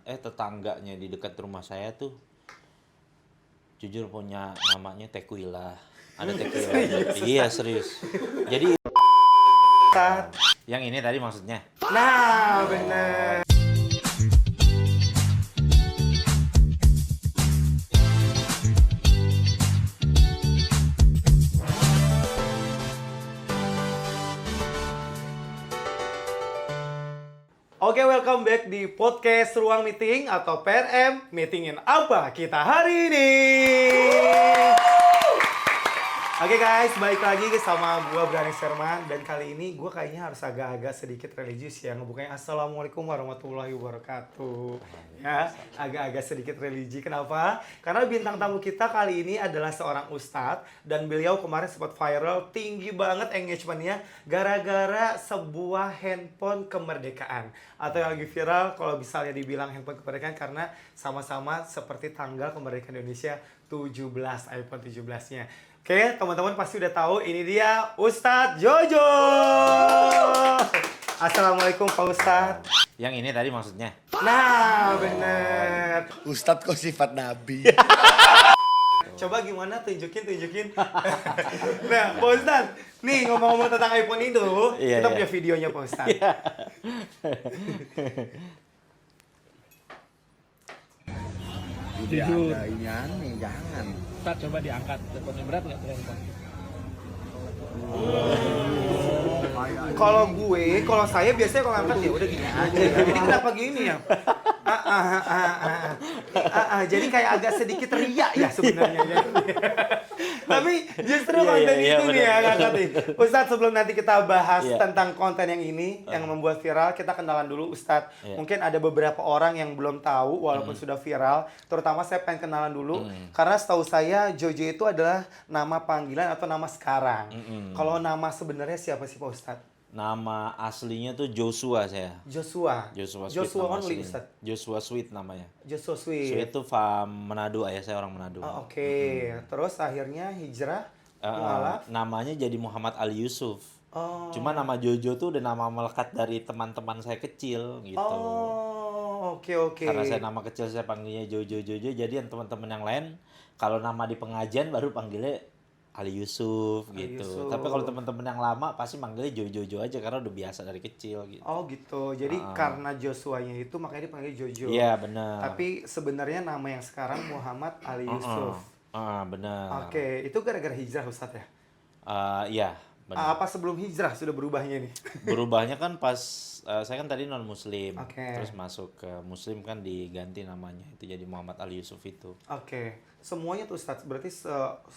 tetangganya di dekat rumah saya tuh jujur punya namanya Tequila. Ada Tequila. Iya, serius. Jadi yang ini tadi maksudnya. Nah, bener. Oke, welcome back di podcast Ruang Meeting atau PRM. Meetingin apa kita hari ini? Oke guys, balik lagi sama gue Brani Serman. Dan kali ini gue kayaknya harus agak-agak sedikit religius ya. Ngebukanya Assalamualaikum warahmatullahi wabarakatuh. Ya, agak-agak sedikit religi. Kenapa? Karena bintang tamu kita kali ini adalah seorang ustadz. Dan beliau kemarin sempat viral, tinggi banget engagementnya gara-gara sebuah handphone kemerdekaan. Atau yang lagi viral kalau misalnya dibilang handphone kemerdekaan karena sama-sama seperti tanggal kemerdekaan Indonesia 17, iPhone 17-nya. Oke, teman-teman pasti udah tahu ini dia Ustadz Jojo. Assalamualaikum Pak Ustadz. Yang ini tadi maksudnya. Nah, bener. Ustadz kok sifat nabi? Coba gimana tunjukin. Nah, Pak Ustadz, nih ngomong-ngomong tentang iPhone itu, kita punya videonya Pak Ustadz. Udah ada ini aneh, jangan. Ustaz, coba diangkat. Teleponnya berat nggak handphone? Kalau saya biasanya kalau angkat ya udah gini aja. Ini kenapa gini ya? Jadi kayak agak sedikit riak ya sebenarnya. Tapi justru konten itu nih yang angkat nih. Ustadz, sebelum nanti kita bahas tentang konten yang ini yang membuat viral, kita kenalan dulu Ustadz. Mungkin ada beberapa orang yang belum tahu walaupun sudah viral. Terutama saya pengen kenalan dulu karena setahu saya Jojo itu adalah nama panggilan atau nama sekarang. Kalau nama sebenarnya siapa sih Pak Ustadz? Nama aslinya tuh Joshua saya. Joshua Sweet nama only aslinya. Ustadz. Joshua Sweet namanya. Joshua Sweet. Sweet itu farm Manado, ayah saya orang Manado. Oke. Terus akhirnya hijrah mualaf. Namanya jadi Muhammad Ali Yusuf. Oh. Cuma nama Jojo tuh udah nama melekat dari teman-teman saya kecil gitu. Oh, oke. Karena saya nama kecil saya panggilnya Jojo. Jadi yang teman-teman yang lain kalau nama di pengajian baru panggilnya Ali Yusuf gitu. Yusuf. Tapi kalau teman-teman yang lama pasti manggilnya Jojo aja karena udah biasa dari kecil gitu. Oh gitu. Jadi karena Joshua-nya itu makanya dipanggil Jojo. Iya, benar. Tapi sebenarnya nama yang sekarang Muhammad Ali Yusuf. Benar. Oke, itu gara-gara hijrah Ustadz ya? Iya, benar. Apa sebelum hijrah sudah berubahnya nih? Berubahnya kan pas saya kan tadi non muslim. Oke. Terus masuk ke muslim kan diganti namanya. Itu jadi Muhammad Ali Yusuf itu. Oke. Semuanya tuh Ustadz, berarti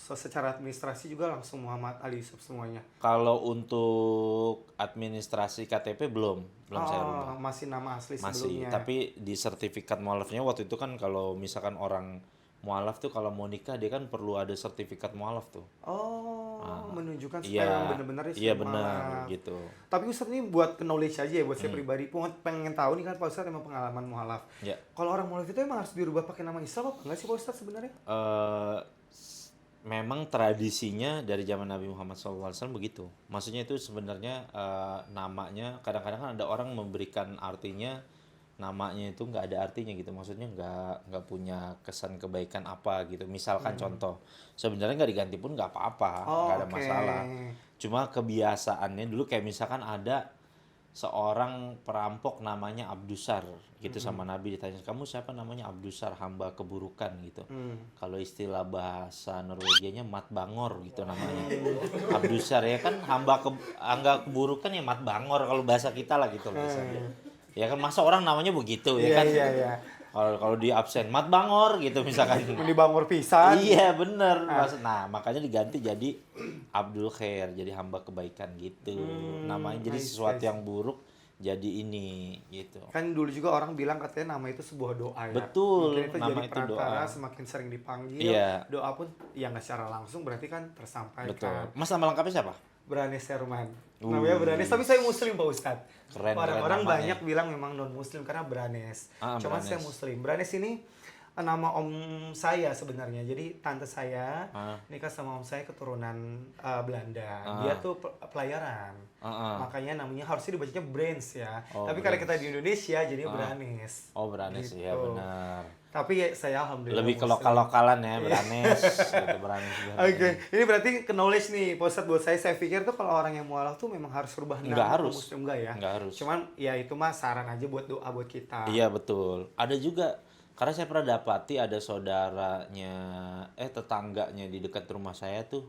secara administrasi juga langsung Muhammad Ali Yusuf semuanya? Kalau untuk administrasi KTP belum saya rubah. Masih nama asli Masih, sebelumnya? tapi di sertifikat mualafnya waktu itu kan kalau misalkan orang mualaf tuh kalau mau nikah dia kan perlu ada sertifikat mualaf tuh. Menunjukkan supaya Iya, benar-benar iya benar gitu. Tapi Ustadz ini buat knowledge aja ya, buat saya pribadi. Pengen tahu nih kan Pak Ustadz emang pengalaman mualaf. Ya. Kalau orang mualaf itu emang harus dirubah pakai nama Islam apa enggak sih Pak Ustadz sebenarnya? Memang tradisinya dari zaman Nabi Muhammad SAW begitu. Maksudnya itu sebenarnya namanya kadang-kadang kan ada orang memberikan artinya namanya itu nggak ada artinya gitu. Maksudnya nggak punya kesan kebaikan apa gitu. Misalkan contoh, sebenarnya nggak diganti pun nggak apa-apa, nggak ada masalah. Cuma kebiasaannya dulu kayak misalkan ada seorang perampok namanya Abdusar gitu sama Nabi ditanya, kamu siapa? Namanya Abdusar, hamba keburukan gitu. Kalau istilah bahasa Norwegianya Mat Bangor gitu namanya. Abdusar ya kan hamba keburukan ya Mat Bangor kalau bahasa kita lah gitu misalnya. Ya kan masa orang namanya begitu ya kan. Iya. Kalau di absen Mat Bangor gitu misalkan. Di Bangor pisan. Iya bener. Nah makanya diganti jadi Abdul Khair, jadi hamba kebaikan gitu. Namanya jadi sesuatu yang buruk jadi ini gitu. Kan dulu juga orang bilang katanya nama itu sebuah doa ya. Betul, Mungkin itu nama jadi itu perantara, doa. semakin sering dipanggil. Iya. Doa pun ya nggak secara langsung berarti kan tersampaikan. Betul. Mas nama lengkapnya siapa? Branes Serman. Namanya Branes, tapi saya muslim Pak Ustadz. Keren Orang-orang namanya. banyak bilang memang non muslim karena Branes. Cuman Branes. saya muslim. Branes ini nama om saya sebenarnya. Jadi tante saya Ah. nikah sama om saya keturunan Belanda. Ah. Dia tuh pelayaran. Makanya namanya harusnya dibacanya Brains ya. Oh, Tapi karena Brains. kita di Indonesia jadinya Branes. Oh, Branes Gitu. ya benar. Tapi ya, saya alhamdulillah Lebih ke Muslim. lokal-lokalan ya, Branes gitu, Branes juga. Oke, ini berarti ke knowledge nih, Pak Ustadz, buat saya pikir tuh kalau orang yang mualaf tuh memang harus rubah nama Nggak ke harus. Muslim, enggak ya? Nggak harus. Cuman ya itu mah saran aja buat doa buat kita. Iya betul. Ada juga karena saya pernah dapati ada saudaranya tetangganya di dekat rumah saya tuh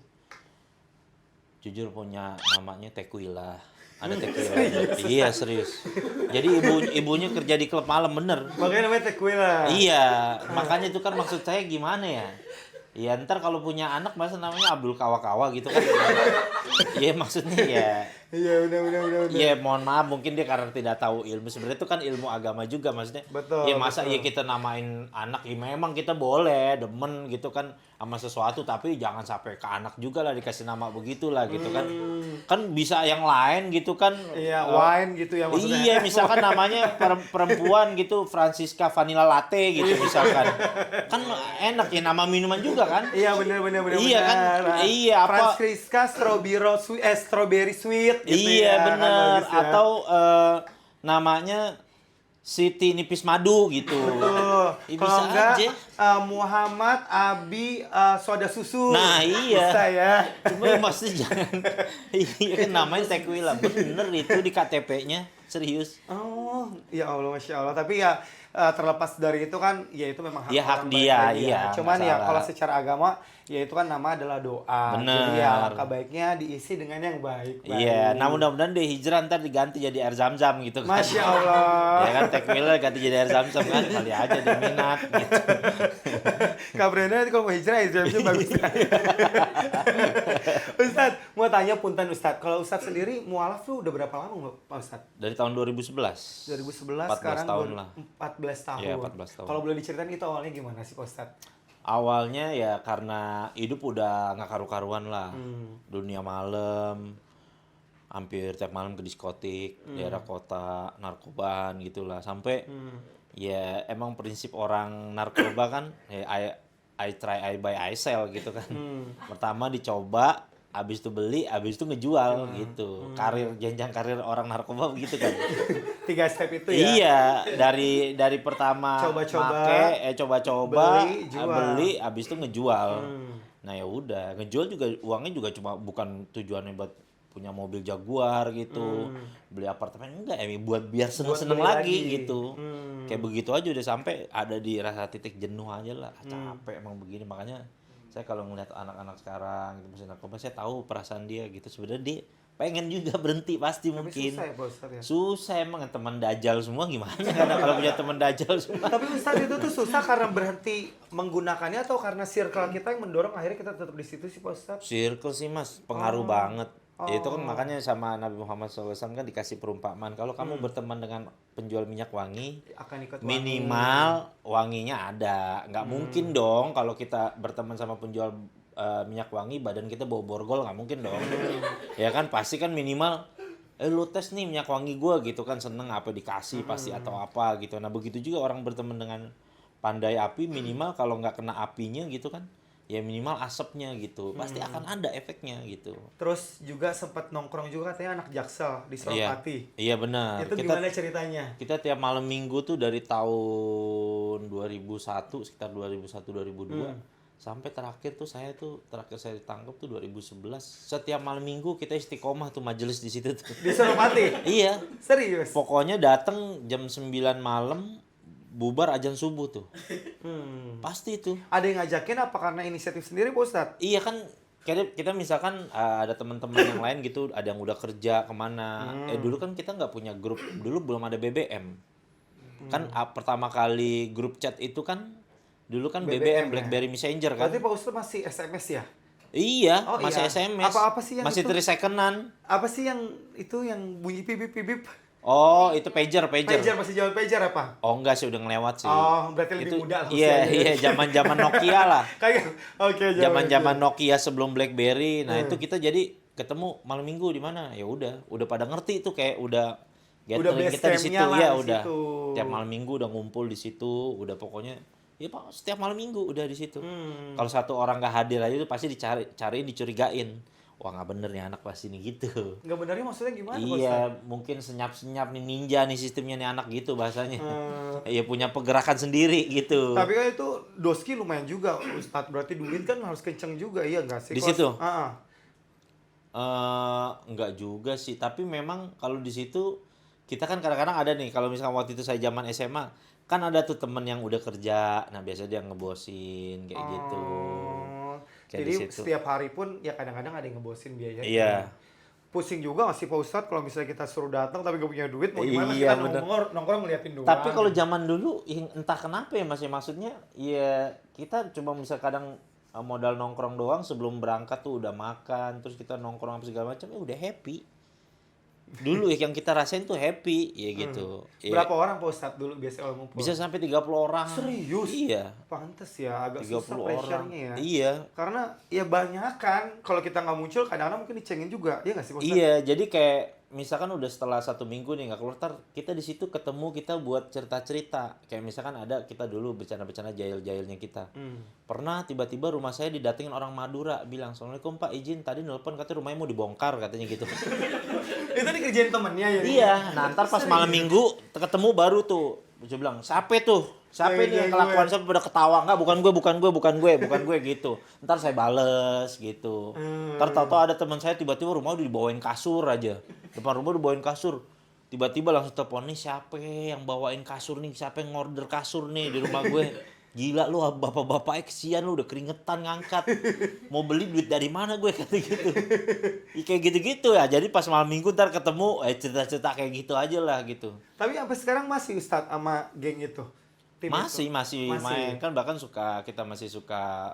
jujur punya namanya Tekwila. Ada Tekwila. Iya serius. Jadi ibunya kerja di klub malam bener. Makanya namanya Tekwila. Iya, makanya itu kan maksud saya gimana ya? Ya ntar kalau punya anak masa namanya Abdul Kawa-Kawa gitu kan. Iya maksudnya ya. Iya, udah. Iya, mohon maaf mungkin dia karena tidak tahu ilmu. Sebenarnya itu kan ilmu agama juga maksudnya. Betul, Ya masa betul. ya kita namain anak, ya memang kita boleh demen gitu kan sama sesuatu, tapi jangan sampai ke anak juga lah dikasih nama begitulah gitu kan. Kan bisa yang lain gitu kan. Iya, wine gitu ya maksudnya. Iya, misalkan namanya perempuan gitu Francisca Vanilla Latte gitu misalkan. Kan enak ya nama minuman juga kan? Iya, benar. Iya kan? Iya, apa- Francisca strawberry sweet gitu Iya ya, kan bener, bagus ya. atau namanya Siti Nipis Madu gitu. Tuh, Ya, kalau bisa enggak aja. Muhammad Abi soda susu. Nah, iya. Bisa ya. Cuma ya maksudnya jangan. Iya kan namanya Tekwila, bener itu di KTP-nya, serius. Oh, ya Allah, Masya Allah. Tapi ya terlepas dari itu kan, ya itu memang hak Ya, hak orang dia, pribadi iya, Cuman nggak ya salah. kalau secara agama, ya itu kan nama adalah doa. Bener. Jadi ya langkah baiknya diisi dengan yang baik. Iya, nah mudah-mudahan deh hijrah ntar diganti jadi air zam-zam gitu kan. Masya Allah. Ya kan Tekwila ganti jadi air zam-zam kan, kali aja dia minat gitu. Kak Brenda nanti kalau mau hijrah, hijrah bagus. Ustadz, mau tanya punten Ustadz. Kalau Ustadz sendiri mualaf tuh udah berapa lama Pak Ustadz? Dari tahun 2011. 2011 14 sekarang tahun lah. 14 tahun. Iya, 14 tahun. Kalau boleh diceritain itu awalnya gimana sih Pak Ustadz? Awalnya ya karena hidup udah nggak karu-karuan lah. Dunia malam, hampir tiap malam ke diskotik, daerah kota, narkobaan gitulah. Sampai ya emang prinsip orang narkoba kan ya I try, I buy, I sell gitu kan. Pertama dicoba, habis itu beli, habis itu ngejual gitu. Jenjang karir orang narkoba begitu kan. 3 step itu ya? Iya, dari pertama Coba-coba, make, coba-coba, beli, jual. beli, habis itu ngejual. Nah ya udah, ngejual juga uangnya juga cuma bukan tujuannya buat punya mobil Jaguar gitu, beli apartemen enggak, buat biar seneng-seneng beli lagi lagi. gitu. Kayak begitu aja udah sampai ada di rasa titik jenuh aja lah, capek emang begini. Makanya saya kalau ngeliat anak-anak sekarang gitu mesin narkoba, saya tahu perasaan dia gitu. Sebenarnya dia pengen juga berhenti pasti Tapi mungkin. susah ya Pak Ustadz ya? Susah emang teman dajal semua gimana karena kalau punya teman dajal semua. Tapi Ustadz itu tuh susah karena berhenti menggunakannya atau karena circle kita yang mendorong akhirnya kita tetap di situ sih Pak Ustadz? Circle sih Mas, pengaruh banget. Ya, itu kan makanya sama Nabi Muhammad SAW kan dikasih perumpamaan kalau kamu berteman dengan penjual minyak wangi, Akan ikut minimal wanginya ada. Nggak mungkin dong kalau kita berteman sama penjual minyak wangi badan kita bau borgol, nggak mungkin dong. Ya kan pasti kan minimal lu tes nih minyak wangi gua gitu kan, seneng apa dikasih pasti atau apa gitu. Nah begitu juga orang berteman dengan pandai api, minimal kalau nggak kena apinya gitu kan ya minimal asapnya gitu pasti akan ada efeknya gitu. Terus juga sempat nongkrong juga katanya anak Jaksel di Iya, Suropati. iya benar. Itu gimana ceritanya? Kita tiap malam minggu tuh dari tahun 2001 sekitar 2001 2002 sampai terakhir saya ditangkap tuh 2011. Setiap malam minggu kita istiqomah tuh majelis di situ tuh. Di Suropati? Iya. Serius? Pokoknya datang jam 9 malam bubar azan subuh tuh. Pasti itu. Ada yang ngajakin apa karena inisiatif sendiri Pak Ustadz? Iya kan kita misalkan ada teman-teman yang lain gitu, ada yang udah kerja kemana. Dulu kan kita nggak punya grup, dulu belum ada BBM. Kan pertama kali grup chat itu kan dulu kan BBM, ya? BlackBerry Messenger kan. Berarti Pak Ustadz masih SMS ya? Iya, Oh, masih iya. SMS. Apa sih yang masih itu? 3 secondan. Apa sih yang itu yang bunyi pipip-pipip? Oh, itu pager. Pager, masih jalan pager apa? Oh enggak sih, udah ngelewat sih. Oh, berarti lebih muda lah Iya, usianya. iya, zaman-zaman Nokia lah. Kayak oke, Zaman-zaman Nokia sebelum BlackBerry. Nah, itu kita jadi ketemu malam minggu di mana? Ya udah pada ngerti tuh kayak udah gathering base kita di situ campnya lah ya di udah. situ. Tiap malam minggu udah ngumpul di situ, udah pokoknya Ya Pak, setiap malam minggu udah di situ. Hmm. Kalau satu orang nggak hadir aja itu pasti cariin, dicurigain. Wah nggak bener nih anak pasti nih gitu. Nggak benernya maksudnya gimana Pak Iya, Ustadz? mungkin senyap-senyap nih ninja nih sistemnya nih anak gitu bahasanya. Hmm. Ya punya pergerakan sendiri gitu. Tapi kan itu doski lumayan juga Ustadz, berarti duit kan harus kenceng juga, iya nggak sih? Di Kalau- situ? Ah, Enggak juga sih, tapi memang kalau di situ kita kan kadang-kadang ada nih kalau misalnya waktu itu saya zaman SMA kan ada tuh temen yang udah kerja, nah biasanya dia ngebosin kayak gitu. Oh, Kayak jadi di situ. setiap hari pun ya kadang-kadang ada yang ngebosin biaya. Iya. Pusing juga nggak sih Pak Ustadz kalau misalnya kita suruh datang tapi gak punya duit, mau gimana Iya, kita bener. nongkrong ngeliatin doang. Tapi kalau zaman dulu entah kenapa ya Mas ya, maksudnya ya kita cuma bisa kadang modal nongkrong doang sebelum berangkat tuh udah makan, terus kita nongkrong apa segala macam ya udah happy. Dulu ya yang kita rasain tuh happy ya gitu. Ya, Berapa orang Pak Ustadz dulu biasa kalau ngumpul? bisa sampai 30 orang. Serius? Iya. Pantes ya, agak 30 susah orang. pressure-nya ya. Iya. Karena ya banyak kan, kalau kita nggak muncul kadang-kadang mungkin dicengin juga, ya nggak sih Pak Ustadz? Iya, jadi kayak misalkan udah setelah 1 minggu nih nggak keluar, ntar kita di situ ketemu kita buat cerita-cerita. Kayak misalkan ada kita dulu bercanda-bercanda jahil-jahilnya kita. Pernah tiba-tiba rumah saya didatengin orang Madura bilang, "Assalamualaikum Pak, izin tadi nelpon katanya rumahnya mau dibongkar," katanya gitu. Itu dikerjain temennya ya? Iya, nah ntar pas malam minggu ketemu baru tuh. Dia bilang, "Siapa tuh? Siapa Kayak ini yang gue." kelakuan siapa pada ketawa? Enggak, bukan gue gitu." Ntar saya bales gitu. Ntar tahu-tahu ada teman saya tiba-tiba rumah udah dibawain kasur aja. Depan rumah dibawain kasur. Tiba-tiba langsung telepon, "Nih siapa yang bawain kasur nih? Siapa yang ngorder kasur nih di rumah gue?" Gila lu bapak-bapaknya kesian lu udah keringetan ngangkat. Mau beli duit dari mana gue kata gitu. Ya, kayak gitu-gitu ya. Jadi pas malam minggu ntar ketemu cerita-cerita kayak gitu aja lah gitu. Tapi sampai sekarang masih Ustadz sama geng itu? Tim Masih itu? main kan bahkan kita masih suka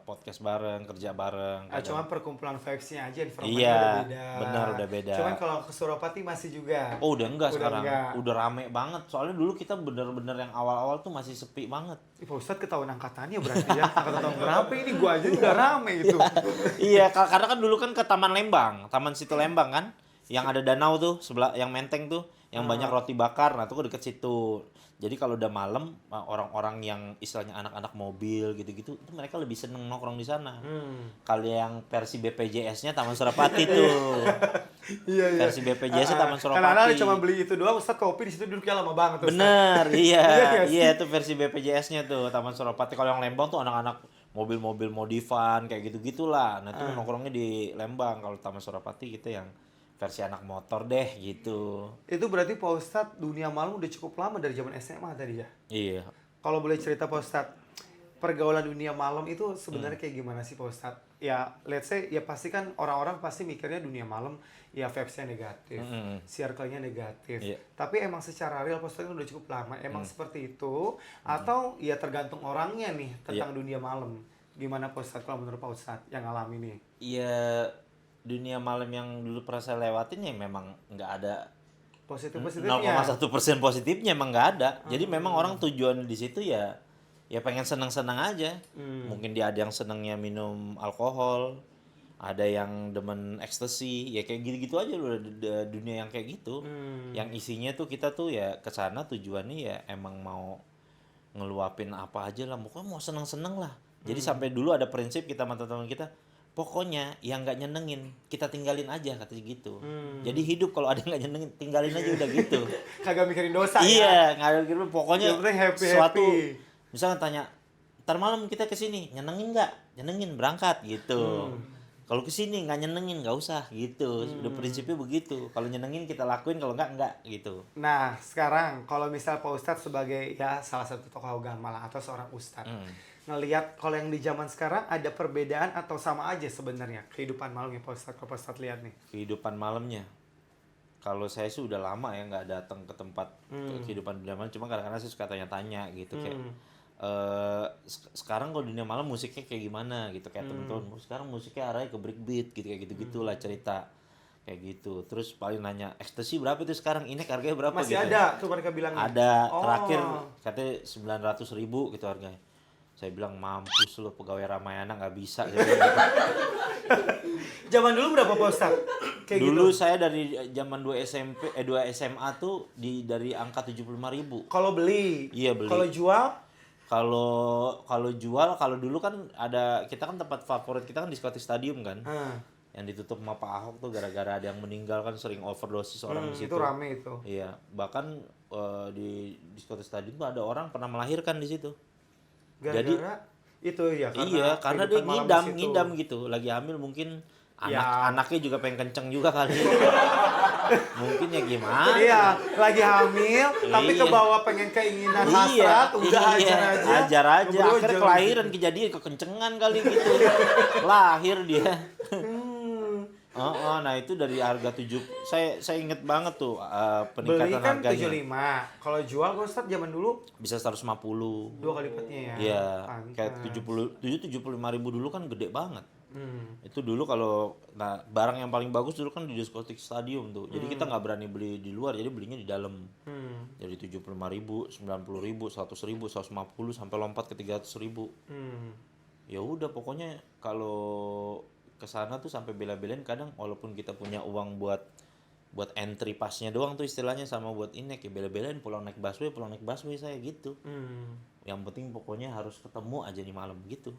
podcast bareng, kerja bareng. Ah, kadang. cuman perkumpulan vibes-nya aja, informannya Iya, udah beda. benar, udah beda. Cuman kalau ke Suropati masih juga. Oh udah enggak Udah sekarang, enggak. udah rame banget. Soalnya dulu kita bener-bener yang awal-awal tuh masih sepi banget. Ih, Pak Ustadz ketahuan angkatannya berarti ya. Angkatan tahun berapa ini? Gua aja udah rame gitu. Iya, karena kan dulu kan ke Taman Lembang, Taman Situ Lembang kan, yang ada danau tuh sebelah, yang Menteng tuh, yang banyak roti bakar, nah tuh deket situ. Jadi kalau udah malam orang-orang yang istilahnya anak-anak mobil gitu-gitu, itu mereka lebih seneng nongkrong di sana. Kalau yang versi BPJS-nya Taman Suropati tuh, Iya, iya. versi BPJS-nya Taman Karena Suropati. cuma beli itu doang, Ustadz kopi di situ duduknya lama banget. Ustadz. Bener, Iya nggak sih? iya itu versi BPJS-nya tuh Taman Suropati. Kalau yang Lembang tuh anak-anak mobil-mobil modifan kayak gitu-gitulah. Nah itu nongkrongnya di Lembang. Kalau Taman Suropati kita yang versi anak motor deh gitu. Itu berarti Pak Ustadz dunia malam udah cukup lama dari zaman SMA tadi ya? Iya. Kalau boleh cerita Pak Ustadz, pergaulan dunia malam itu sebenarnya kayak gimana sih Pak Ustadz? Ya, let's say, ya pasti kan orang-orang pasti mikirnya dunia malam, ya vibes-nya negatif, circle-nya negatif. Iya. Tapi emang secara real Pak Ustadz kan udah cukup lama, emang seperti itu? Atau ya tergantung orangnya nih tentang dunia malam? Gimana Pak Ustadz kalau menurut Pak Ustadz yang ngalamin nih? Iya, dunia malam yang dulu pernah saya lewatin ya memang nggak ada Positif-positifnya? 0,1% positifnya emang nggak ada. Jadi memang orang tujuan di situ ya pengen senang-senang aja. Mungkin dia ada yang senangnya minum alkohol, ada yang demen ekstasi, ya kayak gitu-gitu aja loh dunia yang kayak gitu. Yang isinya tuh kita tuh ya kesana tujuannya ya emang mau ngeluapin apa aja lah, pokoknya mau seneng-seneng lah. Jadi sampai dulu ada prinsip kita sama teman-teman kita, pokoknya yang nggak nyenengin kita tinggalin aja katanya gitu. Jadi hidup kalau ada yang nggak nyenengin tinggalin aja udah gitu. Kagak mikirin dosa ya? Iya, nggak ada gitu. Pokoknya Yang penting happy-happy. suatu misalnya tanya, ntar malam kita kesini nyenengin nggak? Nyenengin berangkat gitu. Kalau kesini nggak nyenengin nggak usah gitu. Udah prinsipnya begitu. Kalau nyenengin kita lakuin, kalau nggak gitu. Nah, sekarang kalau misal Pak Ustadz sebagai ya salah satu tokoh agama lah atau seorang ustadz, ngelihat kalau yang di zaman sekarang ada perbedaan atau sama aja sebenarnya kehidupan malamnya Pak Ustadz, kalau Pak Ustadz lihat nih. Kehidupan malamnya. Kalau saya sih udah lama ya nggak datang ke tempat kehidupan dunia malam. Cuma kadang-kadang saya suka tanya-tanya gitu kayak. Sekarang kalau dunia malam musiknya kayak gimana gitu kayak temen-temen sekarang musiknya arahnya ke breakbeat gitu kayak gitu lah cerita kayak gitu. Terus paling nanya ekstasi berapa itu sekarang, ini harganya berapa Masih gitu. ada tuh mereka bilangnya. Ada Oh. terakhir katanya 900.000 gitu harganya. Saya bilang mampus lo pegawai Ramayana nggak bisa gitu. Zaman dulu berapa Pak Ustadz? Kayak Dulu gitu. saya dari zaman 2 SMA tuh dari angka 75.000. Kalau beli. Iya, beli. Kalau jual Kalau jual, kalau dulu kan kita kan tempat favorit kita kan di Scottish Stadium kan. Yang ditutup sama Pak Ahok tuh gara-gara ada yang meninggal kan, sering overdosis orang di situ. Itu rame itu. Iya, bahkan di Scottish Stadium tuh ada orang pernah melahirkan di situ. Gara-gara itu ya Karena dia kehidupan malam di situ. ngidam gitu, lagi hamil mungkin Ya. anaknya juga pengen kenceng juga kali. Mungkin ya gimana? Iya, lagi hamil tapi Iya. ke bawah pengen keinginan Iya, hasrat, udah hajar aja. Ngebrojol Akhirnya gitu. kelahiran kejadian kekencengan kali gitu. Lahir dia. Nah itu dari harga saya inget banget tuh Beli peningkatan kan harganya. 75. Kalau jual Pak Ustadz zaman dulu Bisa 150. 2 kali lipatnya ya. Iya, Pantes. kayak 75.000 dulu kan gede banget. Hmm. Itu dulu kalau barang yang paling bagus dulu kan di Diskotik Stadium tuh. Jadi kita nggak berani beli di luar, jadi belinya di dalam. Jadi 75.000, 90.000, 100.000, 150 sampai lompat ke 300.000. Ya udah pokoknya kalau ke sana tuh sampai bela-belain kadang walaupun kita punya uang buat entry passnya doang tuh istilahnya sama buat inek ya bela-belain pulang naik busway saya gitu. Yang penting pokoknya harus ketemu aja di malam gitu.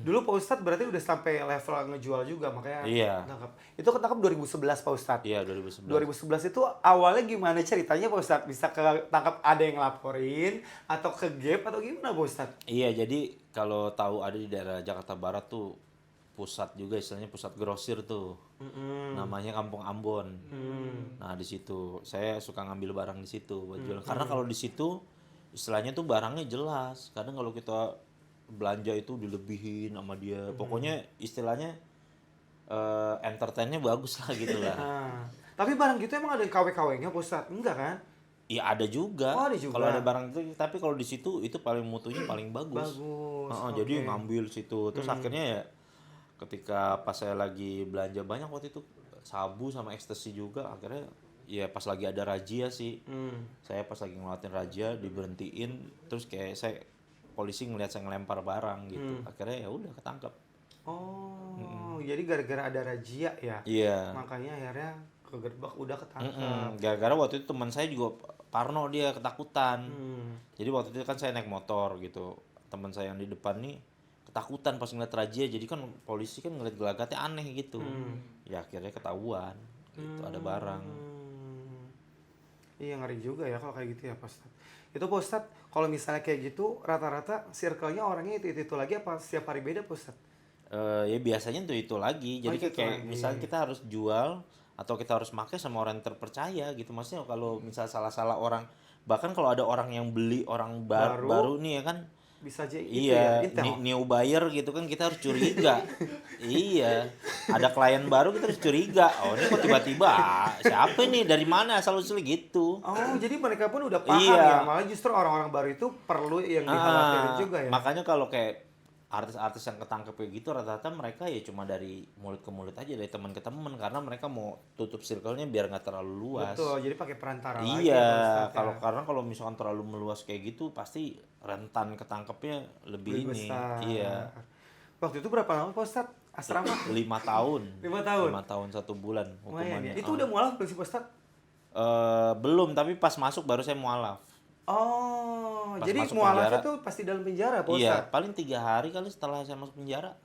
Dulu Pak Ustadz berarti udah sampai level ngejual juga makanya Iya. ketangkap. Itu ketangkap 2011 Pak Ustadz. Iya 2011. 2011 itu awalnya gimana ceritanya Pak Ustadz? Bisa ketangkap ada yang laporin atau ke gap atau gimana Pak Ustadz? Iya, jadi kalau tahu ada di daerah Jakarta Barat tuh pusat juga istilahnya pusat grosir tuh. Namanya Kampung Ambon. Nah, di situ saya suka ngambil barang di situ buat jual. Karena kalau di situ istilahnya tuh barangnya jelas. Kadang kalau kita belanja itu dilebihin sama dia. Pokoknya istilahnya entertainnya bagus lah gitu lah. Tapi barang gitu emang ada yang KW-KW-nya Pak Ustadz? Enggak kan? Iya ada juga. Oh, ada juga. Kalau ada barang itu, tapi kalau di situ itu paling mutunya paling bagus. Jadi ngambil situ. Terus akhirnya ya ketika pas saya lagi belanja banyak waktu itu sabu sama ekstasi juga akhirnya ya pas lagi ada razia sih. Saya pas lagi ngeliatin razia diberhentiin terus kayak polisi ngeliat saya ngelempar barang gitu. Akhirnya ya udah ketangkep. Oh, jadi gara-gara ada razia ya? Iya. Makanya akhirnya ke gerbak udah ketangkap. Gara-gara waktu itu teman saya juga parno dia ketakutan. Jadi waktu itu kan saya naik motor gitu. Teman saya yang di depan nih ketakutan pas ngeliat razia. Jadi kan polisi kan ngeliat gelagatnya aneh gitu. Ya akhirnya ketahuan gitu ada barang. Iya ngeri juga ya kalau kayak gitu ya Pak Ustadz. Itu Pak Ustadz, kalau misalnya kayak gitu rata-rata circle-nya orangnya itu lagi apa setiap hari beda Pak Ustadz? Ya biasanya itu lagi. Jadi itu kayak lagi. misalnya kita harus jual atau kita harus pakai sama orang yang terpercaya gitu. Maksudnya kalau misal salah-salah orang, bahkan kalau ada orang yang beli orang baru nih ya kan. Bisa aja gitu Iya, ya, intel. new buyer gitu kan kita harus curiga. Iya, ada klien baru kita harus curiga. Oh ini kok tiba-tiba siapa nih dari mana asal-usulnya gitu. Oh, jadi mereka pun udah paham Iya. ya. Malah justru orang-orang baru itu perlu yang dikhawatirin juga ya. Makanya kalau kayak artis-artis yang ketangkep kayak gitu rata-rata mereka ya cuma dari mulut ke mulut aja dari teman ke teman karena mereka mau tutup circle-nya biar nggak terlalu luas. Betul, jadi pakai perantara lagi Iya, ya, Pak Ustadz, ya. karena kalau misalkan terlalu meluas kayak gitu pasti rentan ketangkepnya lebih ini. besar. Iya. Waktu itu berapa lama Pak Ustadz asrama? 5 tahun. 5 tahun? 5 tahun 1 bulan Lumayan hukumannya. ya. Itu udah mualaf belum sih Pak Ustadz? Belum, tapi pas masuk baru saya mualaf. Oh, Pas jadi masuk mualafnya penjara. tuh pasti dalam penjara Pak Iya, Ustadz? paling 3 hari kali setelah saya masuk penjara.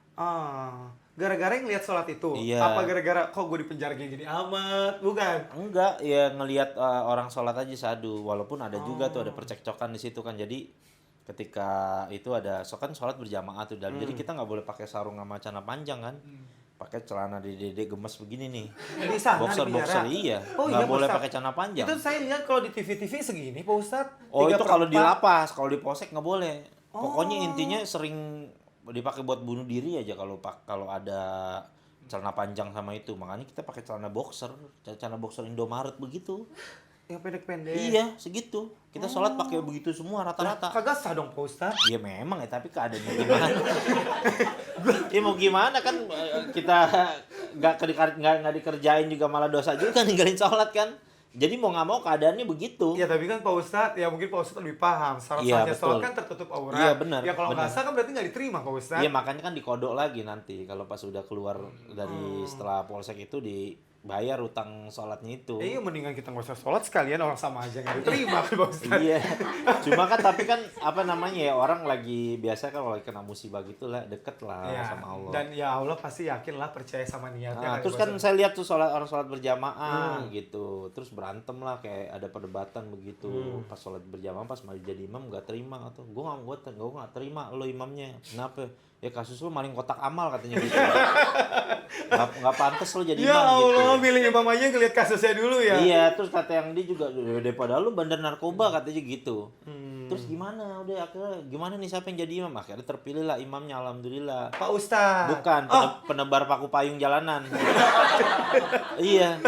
Gara-gara yang lihat sholat itu? Iya. Apa gara-gara kok gue di penjara gini amat? Bukan? Enggak, ya ngelihat orang sholat aja sadu. Walaupun ada juga tuh ada percekcokan di situ kan. Jadi ketika itu ada kan sholat berjamaah tuh dan jadi kita nggak boleh pakai sarung sama celana panjang kan. Pakai celana dede gemes begini nih. Di sana Boxer di penjara? iya. Oh Nggak iya, boleh Pak pakai celana panjang. Itu saya lihat kalau di TV-TV segini Pak Ustadz. Oh itu kalau di 3/4. lapas, kalau di polsek nggak boleh. Pokoknya Oh. intinya sering dipakai buat bunuh diri aja kalau ada celana panjang sama itu. Makanya kita pakai celana boxer Indomaret begitu. Yang pendek-pendek. Iya, segitu. Kita sholat pakai begitu semua rata-rata. Kagak sah dong Pak Ustadz. Iya memang ya, tapi keadaannya gimana? Ya mau gimana kan kita nggak dikerjain juga malah dosa juga ninggalin sholat kan. Jadi mau nggak mau keadaannya begitu. Ya tapi kan Pak Ustadz, ya mungkin Pak Ustadz lebih paham. Syarat Iya, sahnya sholat betul. kan tertutup aurat. Iya, benar, Ya kalau nggak benar. sah kan berarti nggak diterima Pak Ustadz. Iya makanya kan dikodok lagi nanti kalau pas udah keluar dari setelah polsek itu bayar utang sholatnya itu. Iya, mendingan kita nggak usah sholat sekalian, orang sama aja nggak diterima kan Pak Ustadz. Iya. Cuma kan tapi kan apa namanya ya, orang lagi biasa kan kalau lagi kena musibah gitu lah, deket lah Iya. sama Allah. Dan ya Allah pasti yakin lah, percaya sama niatnya. Nah, kan, terus Pak kan Ustadz. saya lihat tuh orang sholat berjamaah gitu, terus berantem lah, kayak ada perdebatan begitu. Pas sholat berjamaah, pas mau jadi imam nggak terima, atau gue nggak terima lo imamnya. Kenapa? Ya kasus lo maling kotak amal katanya gitu. nggak pantas lo jadi Ya imam Allah, gitu. milih imam aja ngeliat kasusnya dulu ya. Iya, terus kata yang dia juga, daripada lu bandar narkoba katanya gitu. Terus gimana? Udah akhirnya gimana nih, siapa yang jadi imam? Akhirnya terpilih lah imamnya, alhamdulillah. Pak Ustadz. Bukan penebar paku payung jalanan. Iya,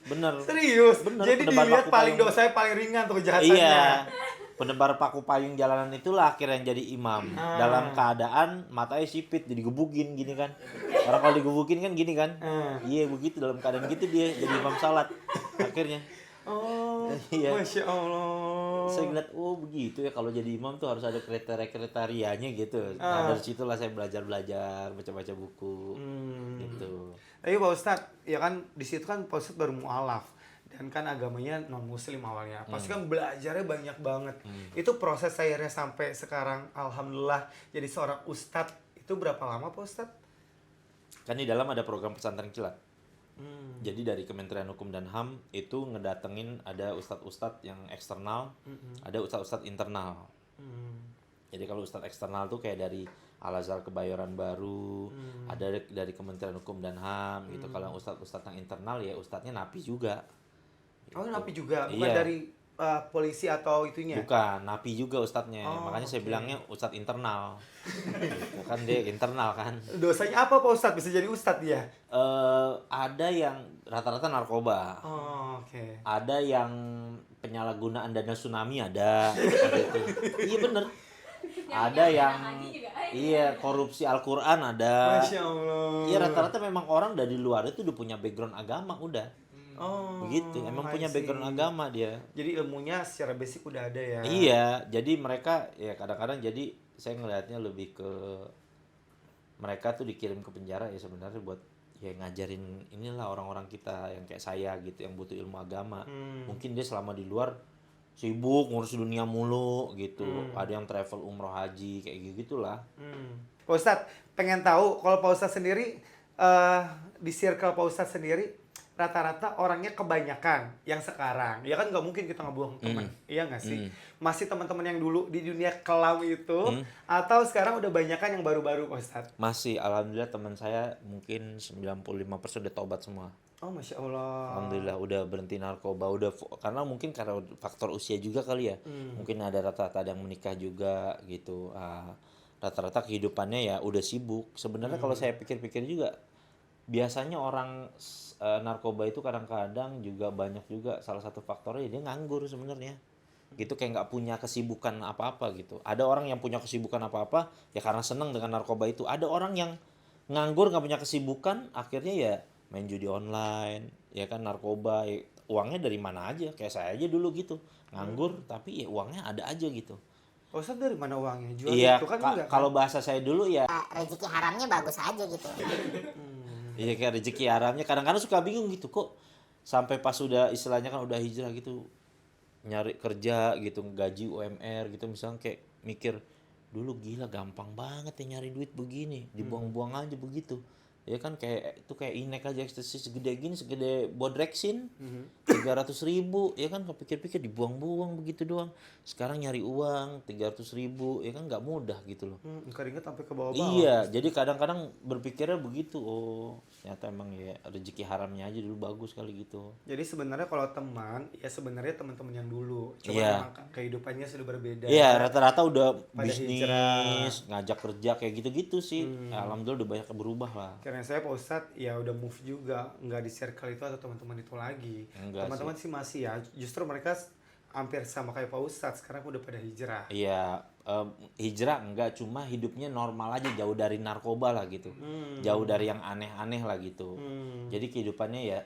bener. Serius? Bener, Jadi penebar dilihat paku paling payung. dosanya paling ringan tuh kejahatannya. Iya. Penebar paku payung jalanan itulah akhirnya yang jadi imam. Dalam keadaan matanya sipit, jadi gebukin gini kan. Orang kalau digebukin kan gini kan. Iya begitu, dalam keadaan gitu dia jadi imam salat akhirnya. Oh, Iya. Masya Allah. Saya ngeliat, oh begitu ya, kalau jadi imam tuh harus ada kriterianya gitu. Nah dari situlah saya belajar baca buku gitu. Tapi Pak Ustadz, ya kan di situ kan Pak Ustadz baru mualaf dan kan agamanya non muslim awalnya. Pasti kan belajarnya banyak banget. Itu proses akhirnya sampai sekarang alhamdulillah jadi seorang ustadz itu berapa lama Pak Ustadz? Kan di dalam ada program pesantren kilat. Jadi dari Kementerian Hukum dan HAM itu ngedatengin ada ustadz-ustadz yang eksternal, ada ustadz-ustadz internal. Jadi kalau ustadz eksternal tuh kayak dari Al-Azhar Kebayoran Baru, ada dari Kementerian Hukum dan HAM gitu. Kalau ustadz-ustadz yang internal ya ustadznya napi juga. Oh, napi juga, bukan Iya. dari polisi atau itunya? Bukan, napi juga ustadznya. Oh, Makanya saya oke. bilangnya ustadz internal. Gitu kan dia internal kan. Dosanya apa Pak Ustadz? Bisa jadi ustadz dia? Ada yang rata-rata narkoba. Oh, oke. Ada yang penyalahgunaan dana tsunami ada itu. Iya bener. Ada yang iya korupsi Al-Qur'an ada. Masya Allah. Iya rata-rata memang orang dari luar itu udah punya background agama udah. Oh, Begitu. Emang I punya see. background agama dia. Jadi ilmunya secara basic udah ada ya? Iya, jadi mereka ya kadang-kadang jadi saya ngelihatnya lebih ke mereka tuh dikirim ke penjara ya sebenarnya buat ya ngajarin inilah orang-orang kita yang kayak saya gitu yang butuh ilmu agama. Mungkin dia selama di luar sibuk ngurus dunia mulu gitu. Ada yang travel umroh haji kayak gitulah. Pak Ustadz, pengen tahu kalau Pak Ustadz sendiri di circle Pak Ustadz sendiri rata-rata orangnya kebanyakan yang sekarang ya kan nggak mungkin kita ngebuang teman, iya nggak sih? Masih teman-teman yang dulu di dunia kelam itu atau sekarang udah banyakan yang baru-baru Pak Ustadz? Masih alhamdulillah teman saya mungkin 95% udah tobat semua. Oh, Masya Allah. Alhamdulillah udah berhenti narkoba, karena mungkin karena faktor usia juga kali ya. Mungkin ada rata-rata ada yang menikah juga gitu. Rata-rata kehidupannya ya udah sibuk. Sebenarnya kalau saya pikir-pikir juga biasanya orang narkoba itu kadang-kadang juga banyak juga salah satu faktornya dia nganggur sebenarnya. Gitu kayak nggak punya kesibukan apa-apa gitu. Ada orang yang punya kesibukan apa-apa ya karena seneng dengan narkoba itu. Ada orang yang nganggur nggak punya kesibukan akhirnya ya main judi online, ya kan narkoba, ya, uangnya dari mana aja, kayak saya aja dulu gitu, nganggur tapi ya uangnya ada aja gitu. Pak Ustadz dari mana uangnya? Jual Iya, itu kan enggak kan? kalau bahasa saya dulu ya, Rezeki haramnya bagus aja gitu. iya kayak rezeki haramnya. Kadang-kadang suka bingung gitu kok, sampai pas sudah istilahnya kan udah hijrah gitu, nyari kerja gitu, gaji UMR gitu, misalnya kayak mikir dulu gila gampang banget ya nyari duit begini, dibuang-buang aja begitu. Ya kan kayak itu kayak inek aja ekstasi segede gini, segede bodrexin 300.000 ya kan, kepikir-pikir dibuang-buang begitu doang. Sekarang nyari uang 300.000 ya kan nggak mudah gitu loh. Keringet sampai ke bawah-bawah. Iya, jadi kadang-kadang berpikirnya begitu. Oh, ternyata emang ya rezeki haramnya aja dulu bagus kali gitu. Jadi sebenarnya kalau teman, ya sebenarnya teman-teman yang dulu. Cuma Iya. memang kehidupannya sudah berbeda. Iya, rata-rata udah Pada bisnis, hijrah. ngajak kerja kayak gitu-gitu sih. Ya, alhamdulillah udah banyak berubah lah. Karena saya Pak Ustadz ya udah move juga, nggak di circle itu atau teman-teman itu lagi. Enggak Teman-teman sih masih ya, justru mereka hampir sama kayak Pak Ustadz, sekarang udah pada hijrah. Iya, hijrah enggak, cuma hidupnya normal aja, jauh dari narkoba lah gitu. Jauh dari yang aneh-aneh lah gitu. Jadi kehidupannya ya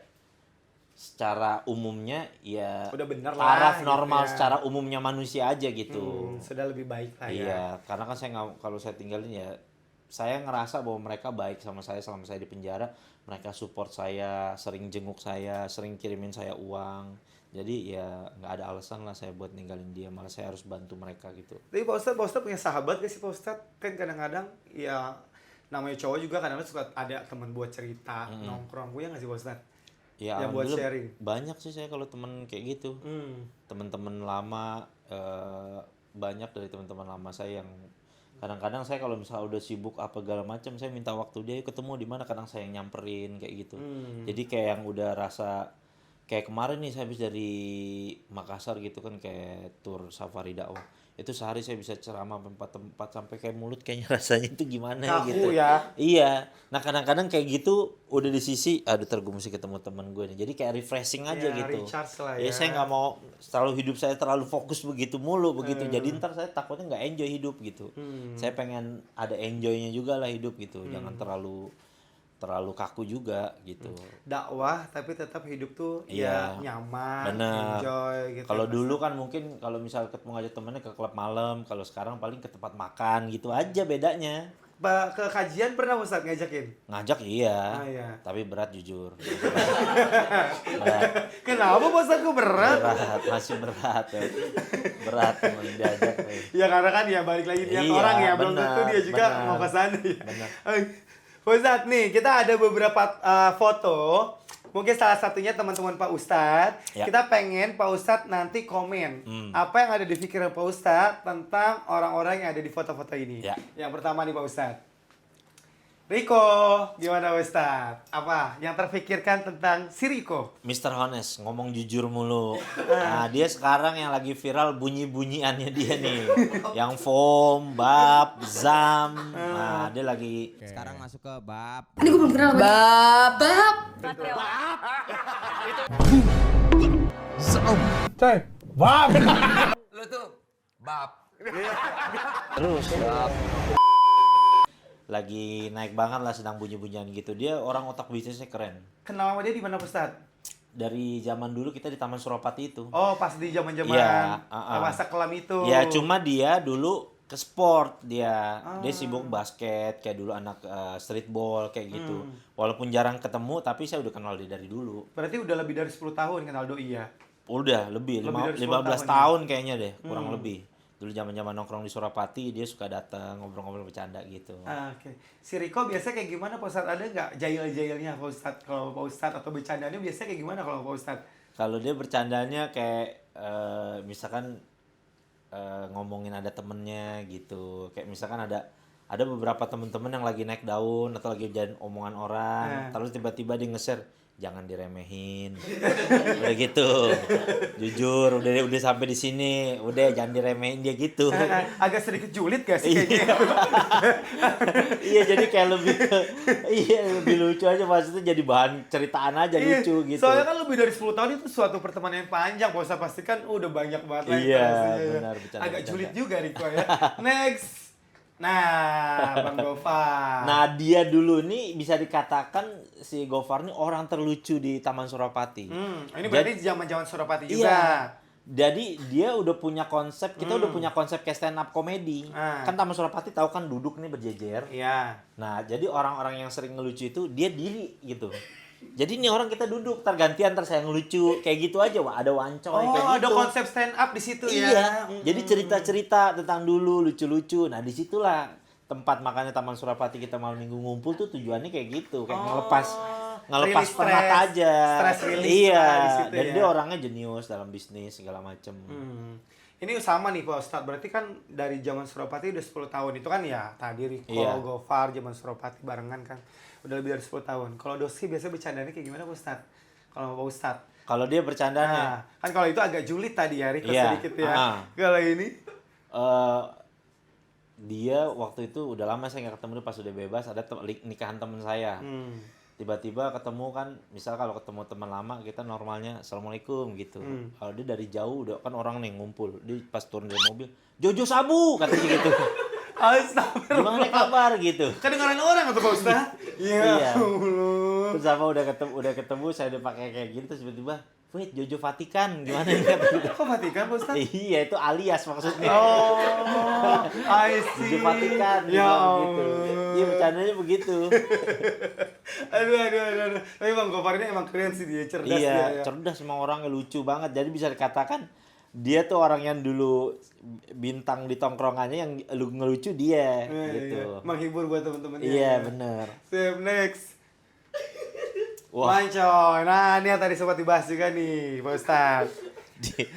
secara umumnya ya Udah bener lah, taraf gitu normal ya. secara umumnya manusia aja gitu. Sudah lebih baik lah ya. Iya, karena kan saya nggak, kalau saya tinggalin ya saya ngerasa bahwa mereka baik sama saya selama saya di penjara. Mereka support saya, sering jenguk saya, sering kirimin saya uang. Jadi ya nggak ada alasan lah saya buat ninggalin dia, malah saya harus bantu mereka gitu. Tapi Pak Ustadz punya sahabat gak sih Pak Ustadz? Kan kadang-kadang ya namanya cowok juga kadang-kadang suka ada teman buat cerita, nongkrong. Punya gak sih Pak Ustadz? Ya Yang buat alhamdulillah sharing. banyak sih saya kalau temen kayak gitu. Teman-teman lama, banyak dari teman-teman lama saya yang kadang-kadang saya kalau misalnya udah sibuk apa segala macam, saya minta waktu dia, ketemu di mana, kadang saya yang nyamperin kayak gitu. Jadi kayak yang udah rasa kayak kemarin nih saya habis dari Makassar gitu kan, kayak tour safari dakwah. Itu sehari saya bisa ceramah sampai 4 tempat, sampai kayak mulut kayaknya rasanya itu gimana Kaku gitu. ya. Iya. Nah, kadang-kadang kayak gitu udah di sisi aduh gue mesti ketemu teman gue nih. Jadi kayak refreshing aja Ya, gitu. recharge lah Ya ya. saya nggak mau selalu hidup saya terlalu fokus begitu mulu begitu. Jadi ntar saya takutnya nggak enjoy hidup gitu. Saya pengen ada enjoynya juga lah hidup gitu. Jangan terlalu kaku juga gitu. Dakwah tapi tetap hidup tuh Iya, ya nyaman, bener. enjoy gitu. Kalau ya, dulu kan mungkin kalau misal ketemu ngajak temennya ke klub malam, kalau sekarang paling ke tempat makan gitu aja bedanya. Pak, ke kajian pernah Ustadz ngajakin? Ngajak iya, Ah, iya. tapi berat jujur. Berat, Kenapa Pak Ustadz kok berat? berat, masih berat ya. Berat temen diajak. Ya karena kan ya balik lagi niat Iya, orang ya, belum benar, tentu dia juga benar. mau ke sana ya. Benar. Pak Ustadz nih, kita ada beberapa foto. Mungkin salah satunya teman-teman Pak Ustadz. Ya. Kita pengen Pak Ustadz nanti komen apa yang ada di pikiran Pak Ustadz tentang orang-orang yang ada di foto-foto ini. Ya. Yang pertama nih Pak Ustadz. Riko, gimana Pak Ustadz? Apa yang terfikirkan tentang si Riko? Mr. Honest ngomong jujur mulu. Nah, dia sekarang yang lagi viral bunyi-bunyiannya dia nih. Yang foam, bab, zam. Nah, dia lagi Sekarang masuk ke bab. Ini gue belum kenal Babab. Lu tuh bab. terus lagi naik banget lah, sedang bunyi-bunyian gitu. Dia orang otak bisnisnya keren. Kenal sama dia di mana Pak Ustadz? Dari zaman dulu kita di Taman Suropati itu. Oh, pas di zaman-zaman Iya, masa kelam itu. Ya cuma dia dulu ke sport dia. Dia sibuk basket kayak dulu anak streetball kayak gitu. Walaupun jarang ketemu tapi saya udah kenal dia dari dulu. Berarti udah lebih dari 10 tahun kenal Doi ya? Udah lebih Lebih dari 10 15 tahun, tahun kayaknya deh, kurang lebih. Dulu zaman-zaman nongkrong di Suropati dia suka datang ngobrol-ngobrol bercanda gitu. Oke. Si Riko biasanya kayak gimana Pak Ustadz? Ada nggak jahil-jahilnya Pak Ustadz? Kalau Pak Ustadz atau bercandanya biasanya kayak gimana kalau Pak Ustadz? Kalau dia bercandanya kayak misalkan ngomongin ada temennya gitu, kayak misalkan ada beberapa temen-temen yang lagi naik daun atau lagi jadi omongan orang, terus tiba-tiba dia nge-share jangan diremehin, udah gitu, jujur udah sampai di sini, udah jangan diremehin dia gitu. Agak sedikit julid gak sih kayaknya? Iya, jadi kayak lebih lucu aja, maksudnya jadi bahan ceritaan aja lucu gitu. Soalnya kan lebih dari 10 tahun itu suatu pertemanan yang panjang, Pak Ustadz pasti kan udah banyak banget lah Iya, interaksinya ya. benar, bercanda, Agak bercanda. julid juga Riko ya. Next. Nah, Bang Gofar. Nah, dia dulu nih bisa dikatakan si Gofar nih orang terlucu di Taman Suropati. Ini berarti zaman-zaman Suropati juga. Iya. Jadi dia udah punya konsep, kita udah punya konsep kayak stand up comedy. Kan Taman Suropati tahu kan duduk nih berjejer. Iya. Nah, jadi orang-orang yang sering ngelucu itu dia diri gitu. Jadi nih orang kita duduk tergantian, ntar saya ngelucu kayak gitu aja, wah ada wancoy Oh, kayak gitu. ada konsep stand up di situ ya. Iya. Jadi cerita-cerita tentang dulu lucu-lucu. Nah, disitulah tempat makanya Taman Suropati kita malam minggu ngumpul tuh tujuannya kayak gitu, kayak ngelepas Release penat stress, aja. stress release Iya. lah di situ Dan ya. dia orangnya jenius dalam bisnis segala macem. Ini sama nih Pak Ustadz, berarti kan dari zaman Suropati udah 10 tahun. Itu kan ya tadi Riko, Iya. Gofar, zaman Suropati barengan kan. Udah lebih dari 10 tahun. Kalau Dosi biasanya bercandanya kayak gimana Pak Ustadz? Kalau Pak Ustadz? Kalau dia bercandanya, Nah, kan kalau itu agak julid tadi ya, Riko Iya, sedikit ya. ah. Kalau ini? dia waktu itu udah lama saya nggak ketemu, dia pas udah bebas, ada nikahan temen saya. Tiba-tiba ketemu kan, misal kalau ketemu teman lama kita normalnya assalamualaikum gitu. Kalau dia dari jauh udah kan orang nih ngumpul, dia pas turun dari mobil, Jojo Sabu katanya gitu. Astagfirullah. Gimana kabar gitu. Kedengaran orang atau Pak Ustadz? Iya. Allah. Terus apa udah ketemu saya udah pakai kayak gitu, terus tiba-tiba wait, Jojo Vatikan gimana nih kata gitu. Kok Vatikan Pak Ustadz? Iya, itu alias maksudnya. Oh, I see. Di Vatikan Ya gitu. Allah. Iya bercandanya begitu. Aduh. Tapi Bang Gofar ini emang keren sih dia, cerdas dia Iya, ya. cerdas semua orangnya lucu banget. Jadi bisa dikatakan dia tuh orang yang dulu bintang di tongkrongannya yang ngelucu dia Iya, gitu. iya. Menghibur buat temen-temennya. Iya, bener. Sip, next. Wah, Mancoy. Nah, ini yang tadi sempat dibahas juga nih, Pak Ustaz.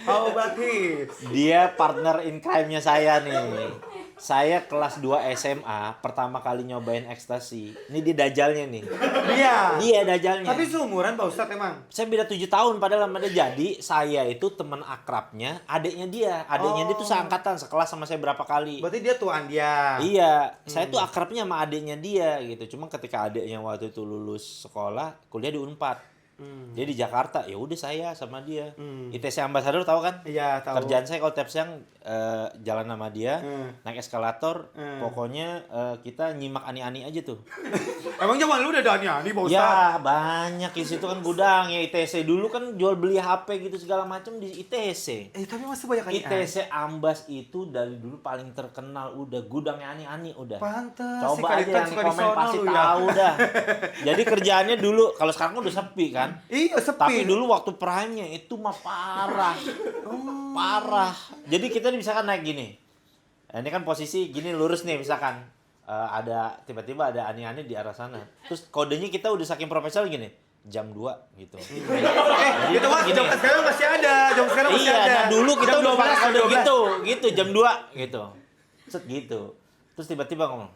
How about this? dia partner in crime-nya saya nih. Saya kelas 2 SMA pertama kali nyobain ekstasi. Ini dia dajalnya nih. Dia dajalnya. Tapi seumuran Pak Ustaz emang? Saya beda 7 tahun padahal sama dia. Jadi saya itu teman akrabnya adiknya dia. Adiknya dia tuh seangkatan, sekelas sama saya berapa kali. Berarti dia tuan dia. Iya, saya tuh akrabnya sama adiknya dia gitu. Cuma ketika adiknya waktu itu lulus sekolah, kuliah di Unpad. Dia di Jakarta, ya udah saya sama dia. ITC Ambassador tahu kan? Iya, tahu. Kerjaan saya kalau tiap siang jalan sama dia, naik eskalator, Hmm. pokoknya kita nyimak ani-ani aja tuh. Emang zaman lu udah ada ani-ani Pak Ustaz? Ya banyak di situ kan gudang ya ITC dulu kan jual beli HP gitu segala macam di ITC. Tapi masih banyak ani-ani. ITC Ambas itu dari dulu paling terkenal udah gudangnya ani-ani udah. Pantes. Coba si aja Kalitan yang suka komen disono pasti lu ya. tahu dah. Jadi kerjaannya dulu kalau sekarang kan udah sepi kan. Iya, sepi. Tapi dulu waktu prime-nya itu mah parah. Parah. Jadi kita misalkan naik gini. Ini kan posisi gini lurus nih misalkan. Ada tiba-tiba ada ani-ani di arah sana. Terus kodenya kita udah saking profesional gini. Jam 2 gitu. Itu mah gini. jam sekarang masih ada. Jam sekarang masih Iya, ada. nah dulu kita Jam udah 12, pakai jam kode 12. gitu jam 2 gitu. Set gitu. Terus tiba-tiba ngomong,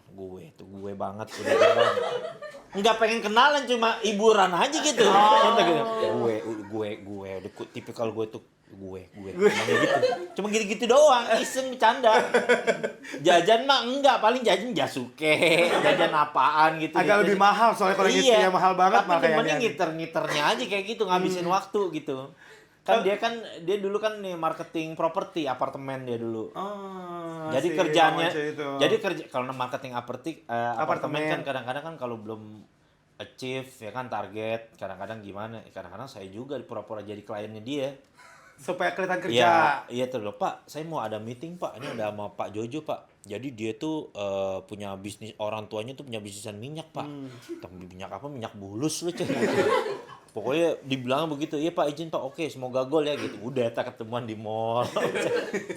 gue banget udah banget. Nggak pengen kenalan cuma hiburan aja gitu. Gue udah tipikal gue tuh gue cuma gitu doang, iseng bercanda. Jajan mah enggak, paling jajan jasuke, jajan apaan gitu. Agak lebih mahal soalnya kalau gitu ya, mahal banget tapi makanya. temennya ngiter-ngiternya aja kayak gitu, ngabisin waktu gitu. Kan dia dulu kan nih marketing properti apartemen dia dulu. Oh, Jadi si kerjanya Mancoy itu. jadi kalau marketing apartemen Apartemen. kan kadang-kadang kan kalau belum achieve ya kan target, kadang-kadang gimana? Kadang-kadang saya juga pura-pura jadi kliennya dia. Supaya kelihatan kerja. Iya, iya tuh loh, Pak. Saya mau ada meeting, Pak. Ini ada sama Pak Jojo, Pak. Jadi dia tuh punya bisnis, orang tuanya tuh punya bisnisan minyak, Pak. Tapi minyak apa? Minyak bulus lu, cuy. Pokoknya dibilang begitu. Iya, Pak, izin, Pak. Oke, semoga gol ya gitu. Udah kita ketemuan di mall.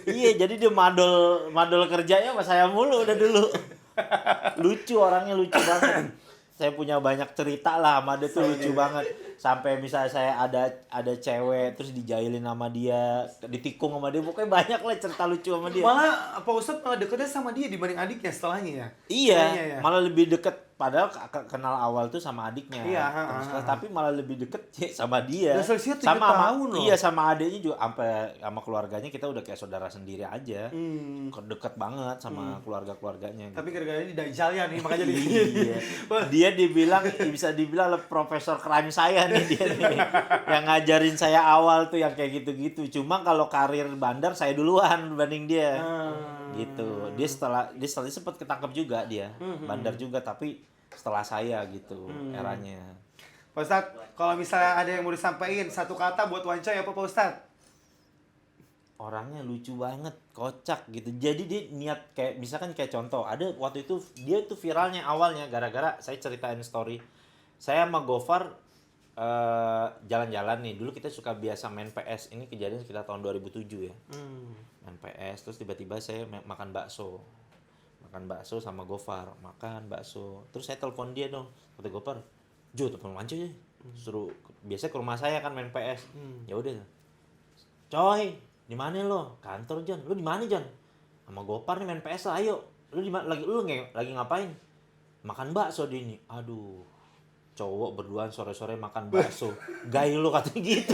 Iya, jadi dia madol kerjanya sama saya mulu udah dulu. Lucu orangnya, lucu banget. Saya punya banyak cerita lah sama dia tuh lucu banget. Sampai misalnya saya ada cewek terus dijailin sama dia, ditikung sama dia, pokoknya banyak lah cerita lucu sama dia. Malah Pak Ustadz malah deketnya sama dia dibanding adiknya setelahnya ya. Iya, Kayaknya ya. malah lebih deket. Padahal kenal awal tuh sama adiknya. Iya, Tapi malah lebih deket sama dia. Dan selisihnya 7 sama tahun loh. Iya, sama adiknya juga sampai sama keluarganya kita udah kayak saudara sendiri aja. Deket banget sama keluarga-keluarganya gitu. Tapi gara-gara ini dajal ya nih makanya jadi Iya. Dia bisa dibilang profesor crime saya nih dia nih. Yang ngajarin saya awal tuh yang kayak gitu-gitu. Cuma kalau karir bandar saya duluan dibanding dia. Gitu. Dia setelah sempat ketangkep juga dia. Bandar juga tapi setelah saya gitu eranya. Pak Ustadz, kalau misalnya ada yang mau disampaikan satu kata buat Wancoy apa Pak Ustadz? Orangnya lucu banget, kocak gitu. Jadi dia niat kayak misalkan kayak contoh, ada waktu itu dia tuh viralnya awalnya gara-gara saya ceritain story. Saya sama Gofar jalan-jalan nih. Dulu kita suka biasa main PS. Ini kejadian sekitar tahun 2007 ya. Main PS terus tiba-tiba saya makan bakso. Makan bakso sama Gofar, makan bakso. Terus saya telepon dia dong. Kata Gofar, "Jo, telepon Wancoy ya." Suruh biasa ke rumah saya kan main PS. Ya udah. "Coy, di mana lo?" "Kantor, Jon." "Lu di mana, Jon?" "Sama Gopar nih main PS lah, ayo." "Lu di mana? Lagi ngapain?" "Makan bakso di ini." Aduh. Cowok berduaan sore-sore makan bakso. Gay lo katanya gitu.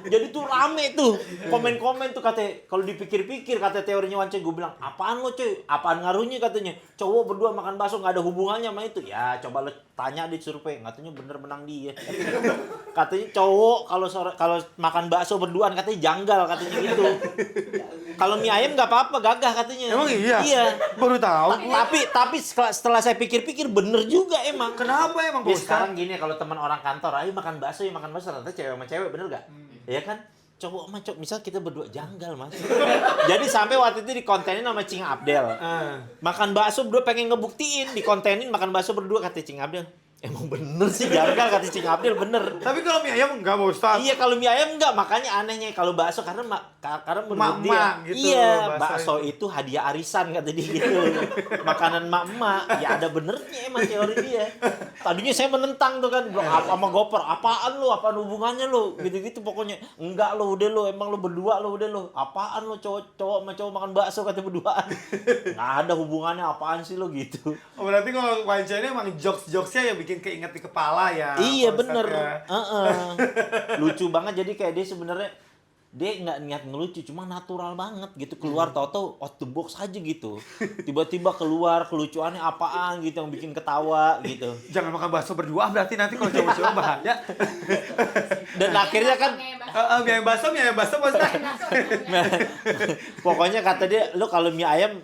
Jadi tuh rame tuh. Komen-komen tuh katanya. Kalau dipikir-pikir kata teorinya Wancoy, gue bilang, "Apaan lo, Coy? Apaan ngaruhnya?" katanya. Cowok berdua makan bakso nggak ada hubungannya sama itu. Ya coba lo tanya di survei. Katanya bener menang dia. Katanya cowok kalau makan bakso berduaan katanya janggal katanya gitu. Kalau mie ayam nggak apa-apa, gagah katanya. Emang iya? Iya. Baru tahu. Tapi setelah saya pikir-pikir bener juga emang. Kenapa emang Pak Ya Ustadz? sekarang gini kalau teman orang kantor, ayo makan bakso ternyata cewek sama cewek bener gak? Ya kan? cowok sama cowok, misal kita berdua janggal mas. Jadi sampai waktu itu dikontenin sama Cing Abdel. Makan bakso berdua pengen ngebuktiin, dikontenin makan bakso berdua kata Cing Abdel. Emang bener sih janggal kata Cing Abdel bener. Tapi kalau mie ayam enggak Pak Ustadz. Iya kalau mie ayam enggak, makanya anehnya kalau bakso karena menurut dia Mak-mak gitu, iya bakso bakso itu hadiah arisan kata dia gitu. Makanan mak-mak, ya ada benernya emang teori dia. Tadinya saya menentang tuh kan, bilang apa sama Gopar, apaan hubungannya lu, gitu-gitu pokoknya. Enggak lo udah lo, emang lo berdua lo udah lo, apaan lo cowok sama cowok makan bakso kata berduaan. Nggak ada hubungannya, apaan sih lo gitu. Oh, berarti kalau Wanca ini emang jokes-jokesnya yang bikin keinget di kepala ya. Iya Pak Ustadz bener, ya. lucu banget. Jadi kayak dia sebenarnya dia nggak niat ngelucu, cuma natural banget gitu keluar tau-tau out the box aja gitu. Tiba-tiba keluar kelucuannya apaan gitu yang bikin ketawa gitu. Jangan makan bakso berdua berarti nanti kalau cowok-cowok bahaya. Dan akhirnya kan Mie ayam bakso Pak Ustadz. pokoknya kata dia, lu kalau mie ayam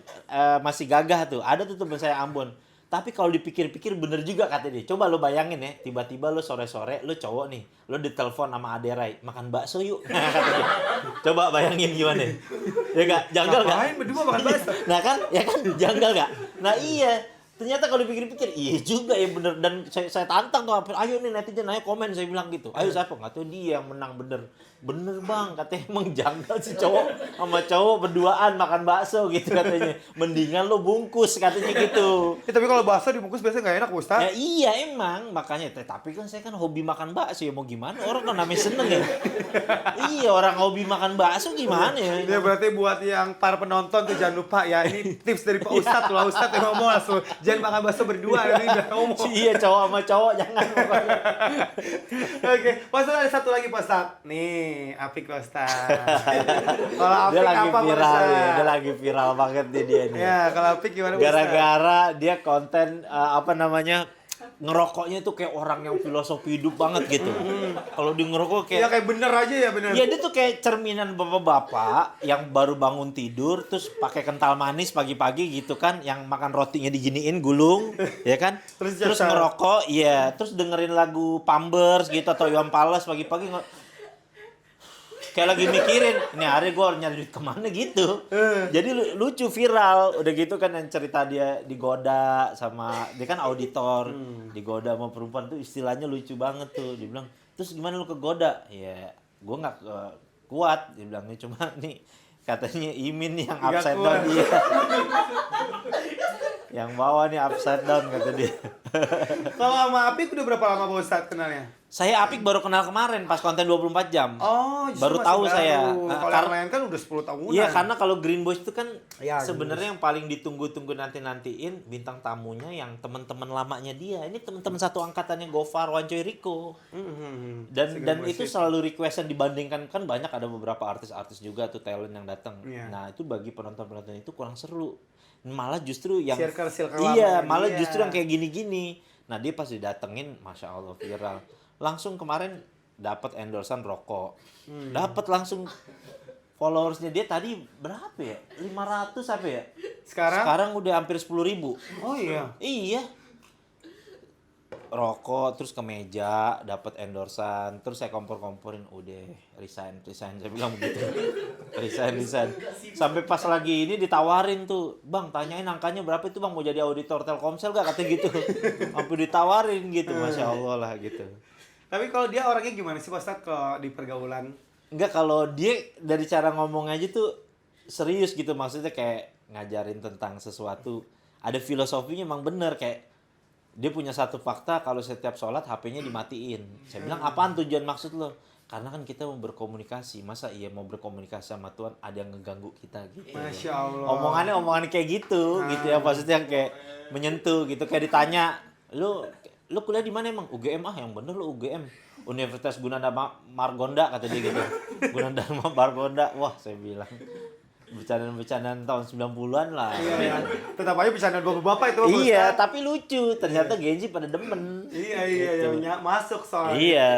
masih gagah tuh. Ada tuh temen saya Ambon. Tapi kalau dipikir-pikir bener juga kata dia. Coba lu bayangin ya, tiba-tiba lu sore-sore, lu cowok nih, lu ditelepon sama Aderai, makan bakso yuk. Kata dia. Coba bayangin gimana. Ya enggak? Janggal enggak? Ngapain berdua makan bakso? Nah kan, ya kan janggal enggak? Nah iya. Ternyata kalau dipikir-pikir, iya juga ya bener. Dan saya tantang tuh, ayo nih netizen, ayo komen, saya bilang gitu. Ayo siapa? Nggak tahu dia yang menang bener. Bener bang, katanya emang janggal sih cowok sama cowok berduaan makan bakso gitu katanya. Mendingan lo bungkus katanya gitu. Tapi kalau bakso dibungkus biasanya nggak enak Pak Ustadz. Ya iya emang, makanya. Tapi kan saya kan hobi makan bakso ya mau gimana? Orang kan namanya seneng ya. Iya orang hobi makan bakso gimana ya? Ya berarti buat yang para penonton tuh jangan lupa ya, ini tips dari Pak Ustadz tuh. Pak Ustadz yang ngomong langsung, jangan makan bakso berdua, ini udah ngomong. Iya cowok sama cowok jangan pokoknya. Oke, Pak Ustadz ada satu lagi Pak Ustadz. Nih, Apik Pak Ustadz. Kalau Apik Dia lagi apa Pak viral Ustadz? nih, dia lagi viral banget nih dia nih. Ya, kalau Apik gimana Pak Ustadz? Gara-gara dia konten ngerokoknya tuh kayak orang yang filosofi hidup banget gitu. Kalau dia ngerokok Ya kayak kayak bener aja ya bener. ya dia tuh kayak cerminan bapak-bapak yang baru bangun tidur terus pakai kental manis pagi-pagi gitu kan, yang makan rotinya diginiin gulung, ya kan? Terus Terus jasa. ngerokok, iya, terus dengerin lagu Pampers gitu atau Iwan Fals pagi-pagi kayak lagi mikirin, ini hari gue harus nyari duit kemana gitu. Jadi lucu viral, udah gitu kan yang cerita dia digoda sama, dia kan auditor, digoda sama perempuan tuh istilahnya lucu banget tuh. Dia bilang, terus gimana lu kegoda? Ya gue gak kuat, dia bilang, ini cuma nih katanya Imin yang Nggak upside kuat. down dia. Yang bawah nih upside down kata dia. Kalau sama Apik udah berapa lama Pak Ustadz kenalnya? Saya Apik baru kenal kemarin pas konten 24 jam. Oh, justru Baru masih tahu baru. saya. Kalau yang lain kan udah 10 tahunan. Iya, karena kalau Green Boys itu kan Ya, sebenarnya yang paling ditunggu-tunggu nanti-nantiin bintang tamunya yang teman-teman lamanya dia. Ini teman-teman satu angkatannya Gofar, Wancoy, Rico. Dan Green Boys itu selalu requestan dibandingkan kan banyak ada beberapa artis-artis juga tuh talent yang datang. Iya. Nah, itu bagi penonton-penonton itu kurang seru. Malah justru yang Circle iya, lamanya malah dia. justru yang kayak gini-gini. Nah, dia pas didatengin, Masya Allah viral. Langsung kemarin dapat endorsean rokok. Dapat langsung followersnya dia tadi berapa ya? 500 apa ya? Sekarang udah hampir 10.000. Oh iya. Iya. Rokok terus ke meja dapat endorsean, terus saya kompor-komporin udah resign saya bilang begitu. resign. Sampai pas lagi ini ditawarin tuh, "Bang, tanyain angkanya berapa itu Bang, mau jadi auditor Telkomsel gak?" Katanya gitu. Sampai ditawarin gitu, Masya Allah lah gitu. Tapi kalau dia orangnya gimana sih Pak Ustadz kalau di pergaulan? Enggak, kalau dia dari cara ngomong aja tuh serius gitu, maksudnya kayak ngajarin tentang sesuatu. Ada filosofinya emang bener, kayak dia punya satu fakta kalau setiap sholat HP-nya dimatiin. Saya bilang, apaan tujuan maksud lo? Karena kan kita mau berkomunikasi, masa iya mau berkomunikasi sama Tuhan ada yang ngeganggu kita gitu. Masya Allah. Omongan kayak gitu, gitu ya, maksudnya kayak menyentuh gitu, kayak ditanya, lu kuliah di mana emang? UGM. Ah, yang bener lu UGM. Universitas Gunanda Margonda kata dia gitu. Gunanda Margonda. Wah, saya bilang bercandaan tahun 90-an lah. Iya. Tetap aja bercanda bapak itu Pak Iya, Ustadz. tapi lucu. Ternyata Genji pada demen. Iya, masuk soalnya. Iya.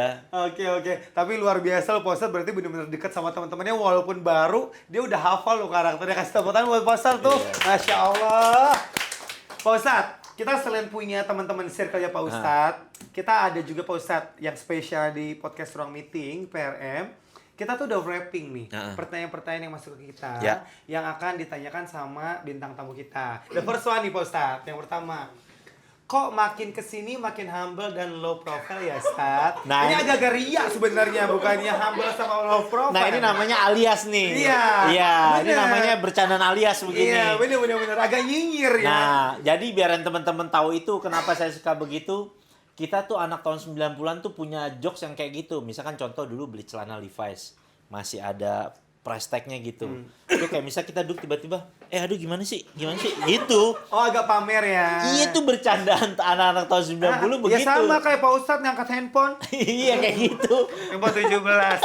Oke. Tapi luar biasa loh Pak Ustadz, berarti bener-bener dekat sama teman-temannya walaupun baru, dia udah hafal loh karakternya. Kasih tepuk tangan buat Pak Ustadz tuh. Masya Allah. Pak Ustadz, kita selain punya teman-teman circle-nya Pak Ustadz, kita ada juga Pak Ustadz yang spesial di podcast Ruang Meeting PRM. kita tuh udah wrapping nih Heeh. pertanyaan-pertanyaan yang masuk ke kita Ya. yang akan ditanyakan sama bintang tamu kita. The first one nih Pak Ustadz, yang pertama. Kok makin kesini makin humble dan low profile ya Ustadz? Nah, ini ini- agak-agak ria sebenarnya, bukannya humble sama low profile. Nah, ini namanya alias nih. Iya, Iya, ini bener. namanya bercandaan alias begini. Iya, bener, agak nyinyir ya. Nah, jadi biarin teman-teman tahu itu kenapa saya suka begitu. Kita tuh anak tahun 90-an tuh punya jokes yang kayak gitu. Misalkan contoh dulu beli celana Levi's, masih ada price tag-nya gitu. Itu kayak misal kita duduk tiba-tiba, aduh gimana sih? Gitu. Oh, agak pamer ya. Iya itu bercandaan anak-anak tahun 90 Ya begitu. sama kayak Pak Ustadz ngangkat handphone. Iya kayak gitu. Handphone 17.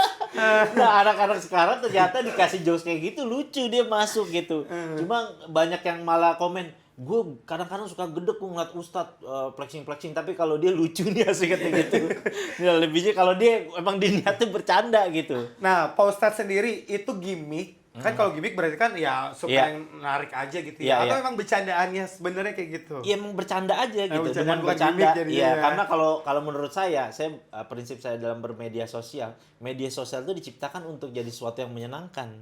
Nah anak-anak sekarang ternyata dikasih jokes kayak gitu lucu dia masuk gitu. Cuma banyak yang malah komen, gue kadang-kadang suka gedek gue ngeliat Ustadz flexing tapi kalau dia lucu nih asik katanya gitu. Ya, lebihnya kalau dia emang diniatnya bercanda gitu. Nah, Pak Ustadz sendiri itu gimmick. Kan kalau gimmick berarti kan ya suka Iya. yang menarik aja gitu Iya, ya. Atau iya. emang bercandaannya sebenarnya kayak gitu. Iya emang bercanda aja gitu. bercanda, Dengan bukan bercanda. gimmick jadinya Iya, ya. karena kalau menurut saya prinsip saya dalam bermedia sosial itu diciptakan untuk jadi sesuatu yang menyenangkan.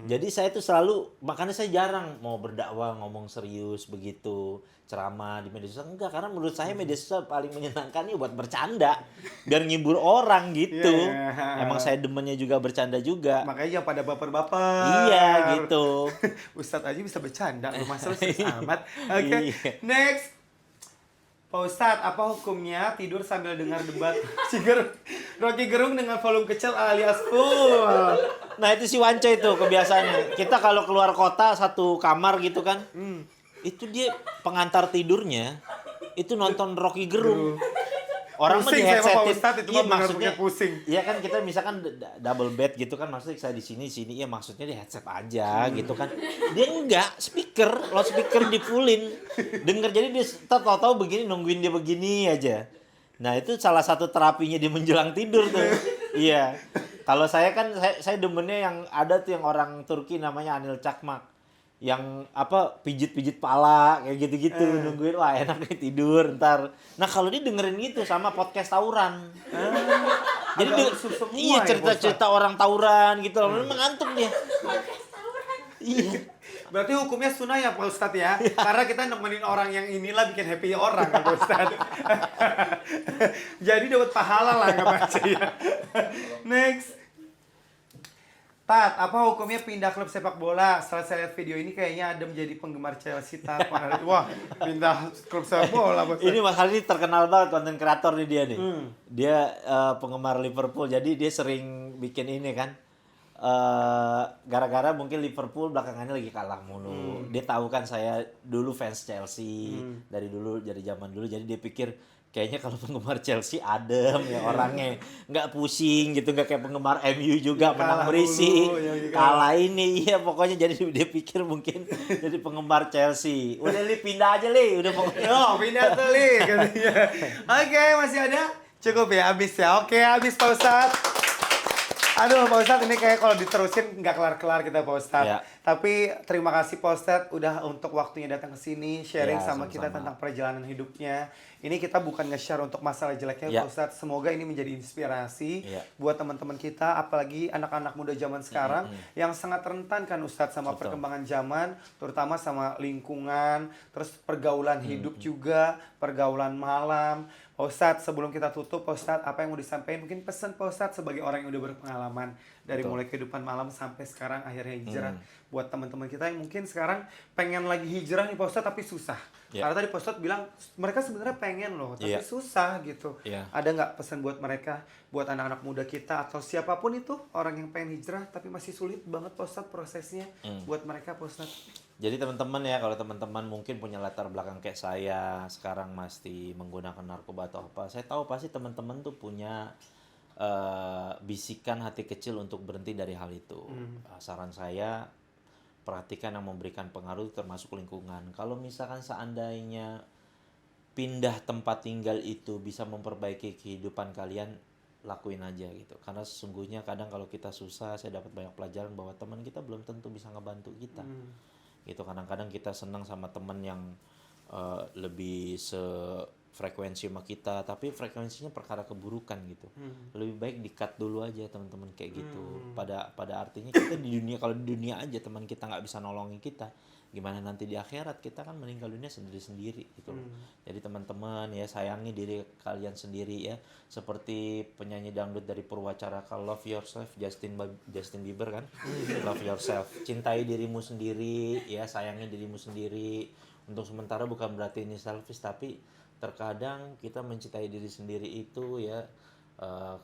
Jadi saya tuh selalu, makanya saya jarang mau berdakwah ngomong serius begitu, ceramah di media sosial enggak, karena menurut saya media sosial paling menyenangkan ya buat bercanda, biar ngibur orang gitu. Iya. Emang saya demennya juga bercanda juga. Makanya jangan pada baper-baper. Iya gitu. Ustadz aja bisa bercanda, lu masa lu serius amat. Oke, Iya. next. Pak Ustadz, apa hukumnya tidur sambil dengar debat Rocky Gerung dengan volume kecil alias full? Nah itu si Wanco itu kebiasaannya. Kita kalau keluar kota satu kamar gitu kan, itu dia pengantar tidurnya itu nonton Rocky Gerung. Orang mah Pusing di saya sama Pak headsetin. Ustadz, itu mah bener-bener pusing. Iya kan kita misalkan double bed gitu kan, maksudnya saya di sini, iya maksudnya di headset aja gitu kan. Dia enggak, loudspeaker di fullin. Denger jadi dia tahu-tahu begini, nungguin dia begini aja. Nah, itu salah satu terapinya dia menjelang tidur tuh. Iya. Kalau saya kan saya demennya yang ada tuh yang orang Turki namanya Anil Çakmak. Yang pijit-pijit pala kayak gitu-gitu nungguin wah enak nih tidur ntar. Nah kalau dia dengerin gitu sama podcast tawuran. Jadi Agak rusuh semua iya ya, cerita-cerita orang tawuran gitu loh. Memang ngantuk dia. Iya. Berarti hukumnya sunnah ya Pak Ustadz ya? Karena kita nemenin orang yang inilah bikin happy orang ya Pak Ustadz. Jadi dapat pahala lah nggak baca ya. Next. Tat, apa hukumnya pindah klub sepak bola? Setelah saya lihat video ini kayaknya ada menjadi penggemar Chelsea Tat. Wah, pindah klub sepak bola. Pak Ustadz. Ini Mas Khalid terkenal banget konten kreator nih dia nih. Dia penggemar Liverpool jadi dia sering bikin ini kan. Gara-gara mungkin Liverpool belakangannya lagi kalah mulu. Dia tahu kan saya dulu fans Chelsea dari zaman dulu jadi dia pikir kayaknya kalau penggemar Chelsea adem ya orangnya, nggak pusing gitu, nggak kayak penggemar MU juga menang berisik, kalah ini, iya pokoknya jadi dia pikir mungkin jadi penggemar Chelsea. Udah li pindah aja li, udah pokoknya. Oh, pindah tuh Li, katanya. Oke, masih ada? Cukup ya, habis ya. Oke, habis Pak Ustadz. Aduh Pak Ustadz, ini kayak kalau diterusin nggak kelar-kelar kita Pak Ustadz. Ya. Tapi terima kasih Pak Ustadz udah untuk waktunya datang ke sini sharing Ya, sama kita sama-sama. tentang perjalanan hidupnya. Ini kita bukan nge-share untuk masalah jeleknya Ya. Pak Ustadz. Semoga ini menjadi inspirasi Ya. buat teman-teman kita, apalagi anak-anak muda zaman sekarang yang sangat rentan kan Ustadz sama Betul. perkembangan zaman, terutama sama lingkungan, terus pergaulan hidup juga, pergaulan malam. Pak Ustadz, sebelum kita tutup, Pak Ustadz, apa yang mau disampaikan? Mungkin pesan Pak Ustadz sebagai orang yang udah berpengalaman dari Betul. mulai kehidupan malam sampai sekarang akhirnya hijrah. Buat teman-teman kita yang mungkin sekarang pengen lagi hijrah nih Pak Ustadz, tapi susah. Ya. Karena tadi Pak Ustadz bilang, mereka sebenarnya pengen loh, tapi Iya. susah gitu. Iya. Ada nggak pesan buat mereka, buat anak-anak muda kita, atau siapapun itu, orang yang pengen hijrah, tapi masih sulit banget Pak Ustadz prosesnya buat mereka Pak Ustadz? Jadi teman-teman ya, kalau teman-teman mungkin punya latar belakang kayak saya, sekarang masih menggunakan narkoba atau apa, saya tahu pasti teman-teman tuh punya bisikan hati kecil untuk berhenti dari hal itu. Saran saya, perhatikan yang memberikan pengaruh termasuk lingkungan. Kalau misalkan seandainya pindah tempat tinggal itu bisa memperbaiki kehidupan kalian, lakuin aja gitu. Karena sesungguhnya kadang kalau kita susah, saya dapat banyak pelajaran bahwa teman kita belum tentu bisa ngebantu kita. Gitu, kadang-kadang kita senang sama teman yang lebih frekuensi sama kita, tapi frekuensinya perkara keburukan gitu. Lebih baik di-cut dulu aja teman-teman kayak gitu. Pada artinya kita di dunia, kalau di dunia aja teman kita nggak bisa nolongin kita, gimana nanti di akhirat, kita kan meninggal dunia sendiri-sendiri gitu loh. Jadi teman-teman ya, sayangi diri kalian sendiri ya. Seperti penyanyi dangdut dari Purwacaraka, Love Yourself, Justin Bieber kan. Love yourself. Cintai dirimu sendiri ya, sayangi dirimu sendiri. Untuk sementara bukan berarti ini selfish, tapi terkadang kita mencintai diri sendiri itu ya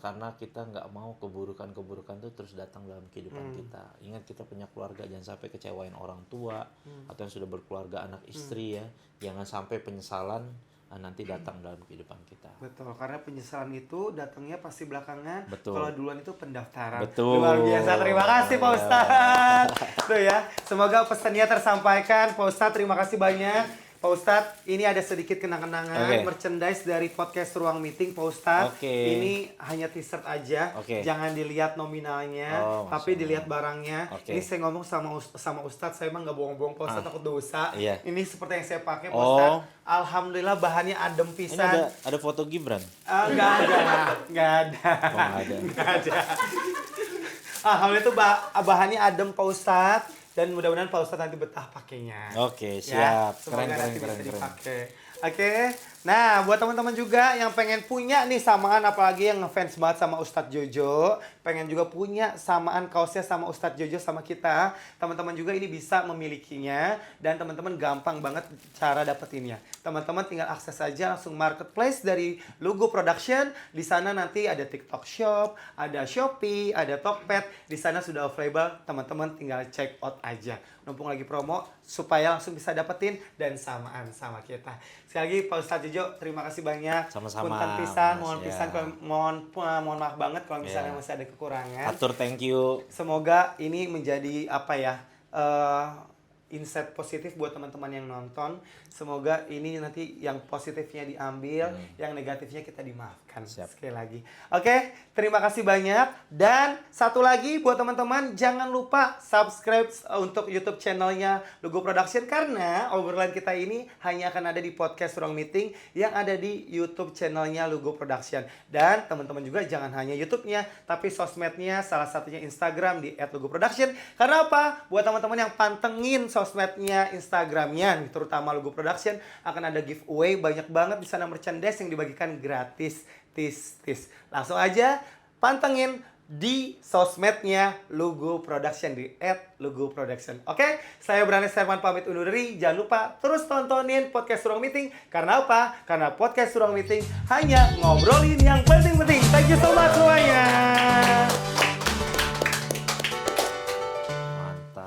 karena kita nggak mau keburukan-keburukan itu terus datang dalam kehidupan kita. Ingat, kita punya keluarga, jangan sampai kecewain orang tua atau yang sudah berkeluarga, anak istri ya. Jangan sampai penyesalan nanti datang dalam kehidupan kita. Betul, karena penyesalan itu datangnya pasti belakangan. Betul. Kalau duluan itu pendaftaran. Betul. Luar biasa, terima kasih Pak Ustadz. Tuh ya, semoga pesannya tersampaikan. Pak Ustadz, terima kasih banyak. Pak Ustadz, ini ada sedikit kenang-kenangan merchandise dari podcast Ruang Meeting, Pak Ustadz. Ini hanya t-shirt aja, jangan dilihat nominalnya, tapi dilihat barangnya. Ini saya ngomong sama Ustadz, saya emang nggak bohong-bohong, Pak Ustadz, takut dosa. Ini seperti yang saya pakai, Pak Ustadz. Alhamdulillah bahannya adem pisan. Ini ada foto Gibran? Nggak ada. Alhamdulillah itu bahannya adem, Pak Ustadz. Dan mudah-mudahan Pak Ustadz nanti betah pakainya. Oke, siap. Semoga nanti bisa dipakai. Oke. Nah, buat teman-teman juga yang pengen punya nih samaan, apalagi yang ngefans banget sama Ustadz Jojo, pengen juga punya samaan kaosnya sama Ustadz Jojo sama kita, teman-teman juga ini bisa memilikinya, dan teman-teman gampang banget cara dapetinnya. Teman-teman tinggal akses aja langsung marketplace dari Lugu Production. Di sana nanti ada TikTok Shop, ada Shopee, ada Tokped. Di sana sudah available, teman-teman tinggal check out aja. Mumpung lagi promo supaya langsung bisa dapetin dan samaan sama kita. Sekali lagi Pak Ustadz Jojo, terima kasih banyak. Sama-sama. Punten pisan, mohon maaf banget kalau misalnya masih ada kekurangan. Atur, thank you. Semoga ini menjadi insight positif buat teman-teman yang nonton. Semoga ini nanti yang positifnya diambil, yang negatifnya kita dimaafkan. Sekali lagi. Oke, terima kasih banyak. Dan satu lagi buat teman-teman, jangan lupa subscribe untuk YouTube channelnya Lugu Production, karena obrolan kita ini hanya akan ada di podcast Ruang Meeting yang ada di YouTube channelnya Lugu Production. Dan teman-teman juga jangan hanya YouTube-nya, tapi sosmednya, salah satunya Instagram di @luguproduction. Karena apa? Buat teman-teman yang pantengin sosmednya, Instagramnya, terutama Lugu Production, akan ada giveaway banyak banget di sana, merchandise yang dibagikan gratis. Langsung aja pantengin di sosmednya Lugu Production di @luguproduction. Oke, saya Brandes Herman pamit undur diri. Jangan lupa terus tontonin podcast Ruang Meeting. Karena apa? Karena podcast Ruang Meeting hanya ngobrolin yang penting-penting. Thank you so much semuanya.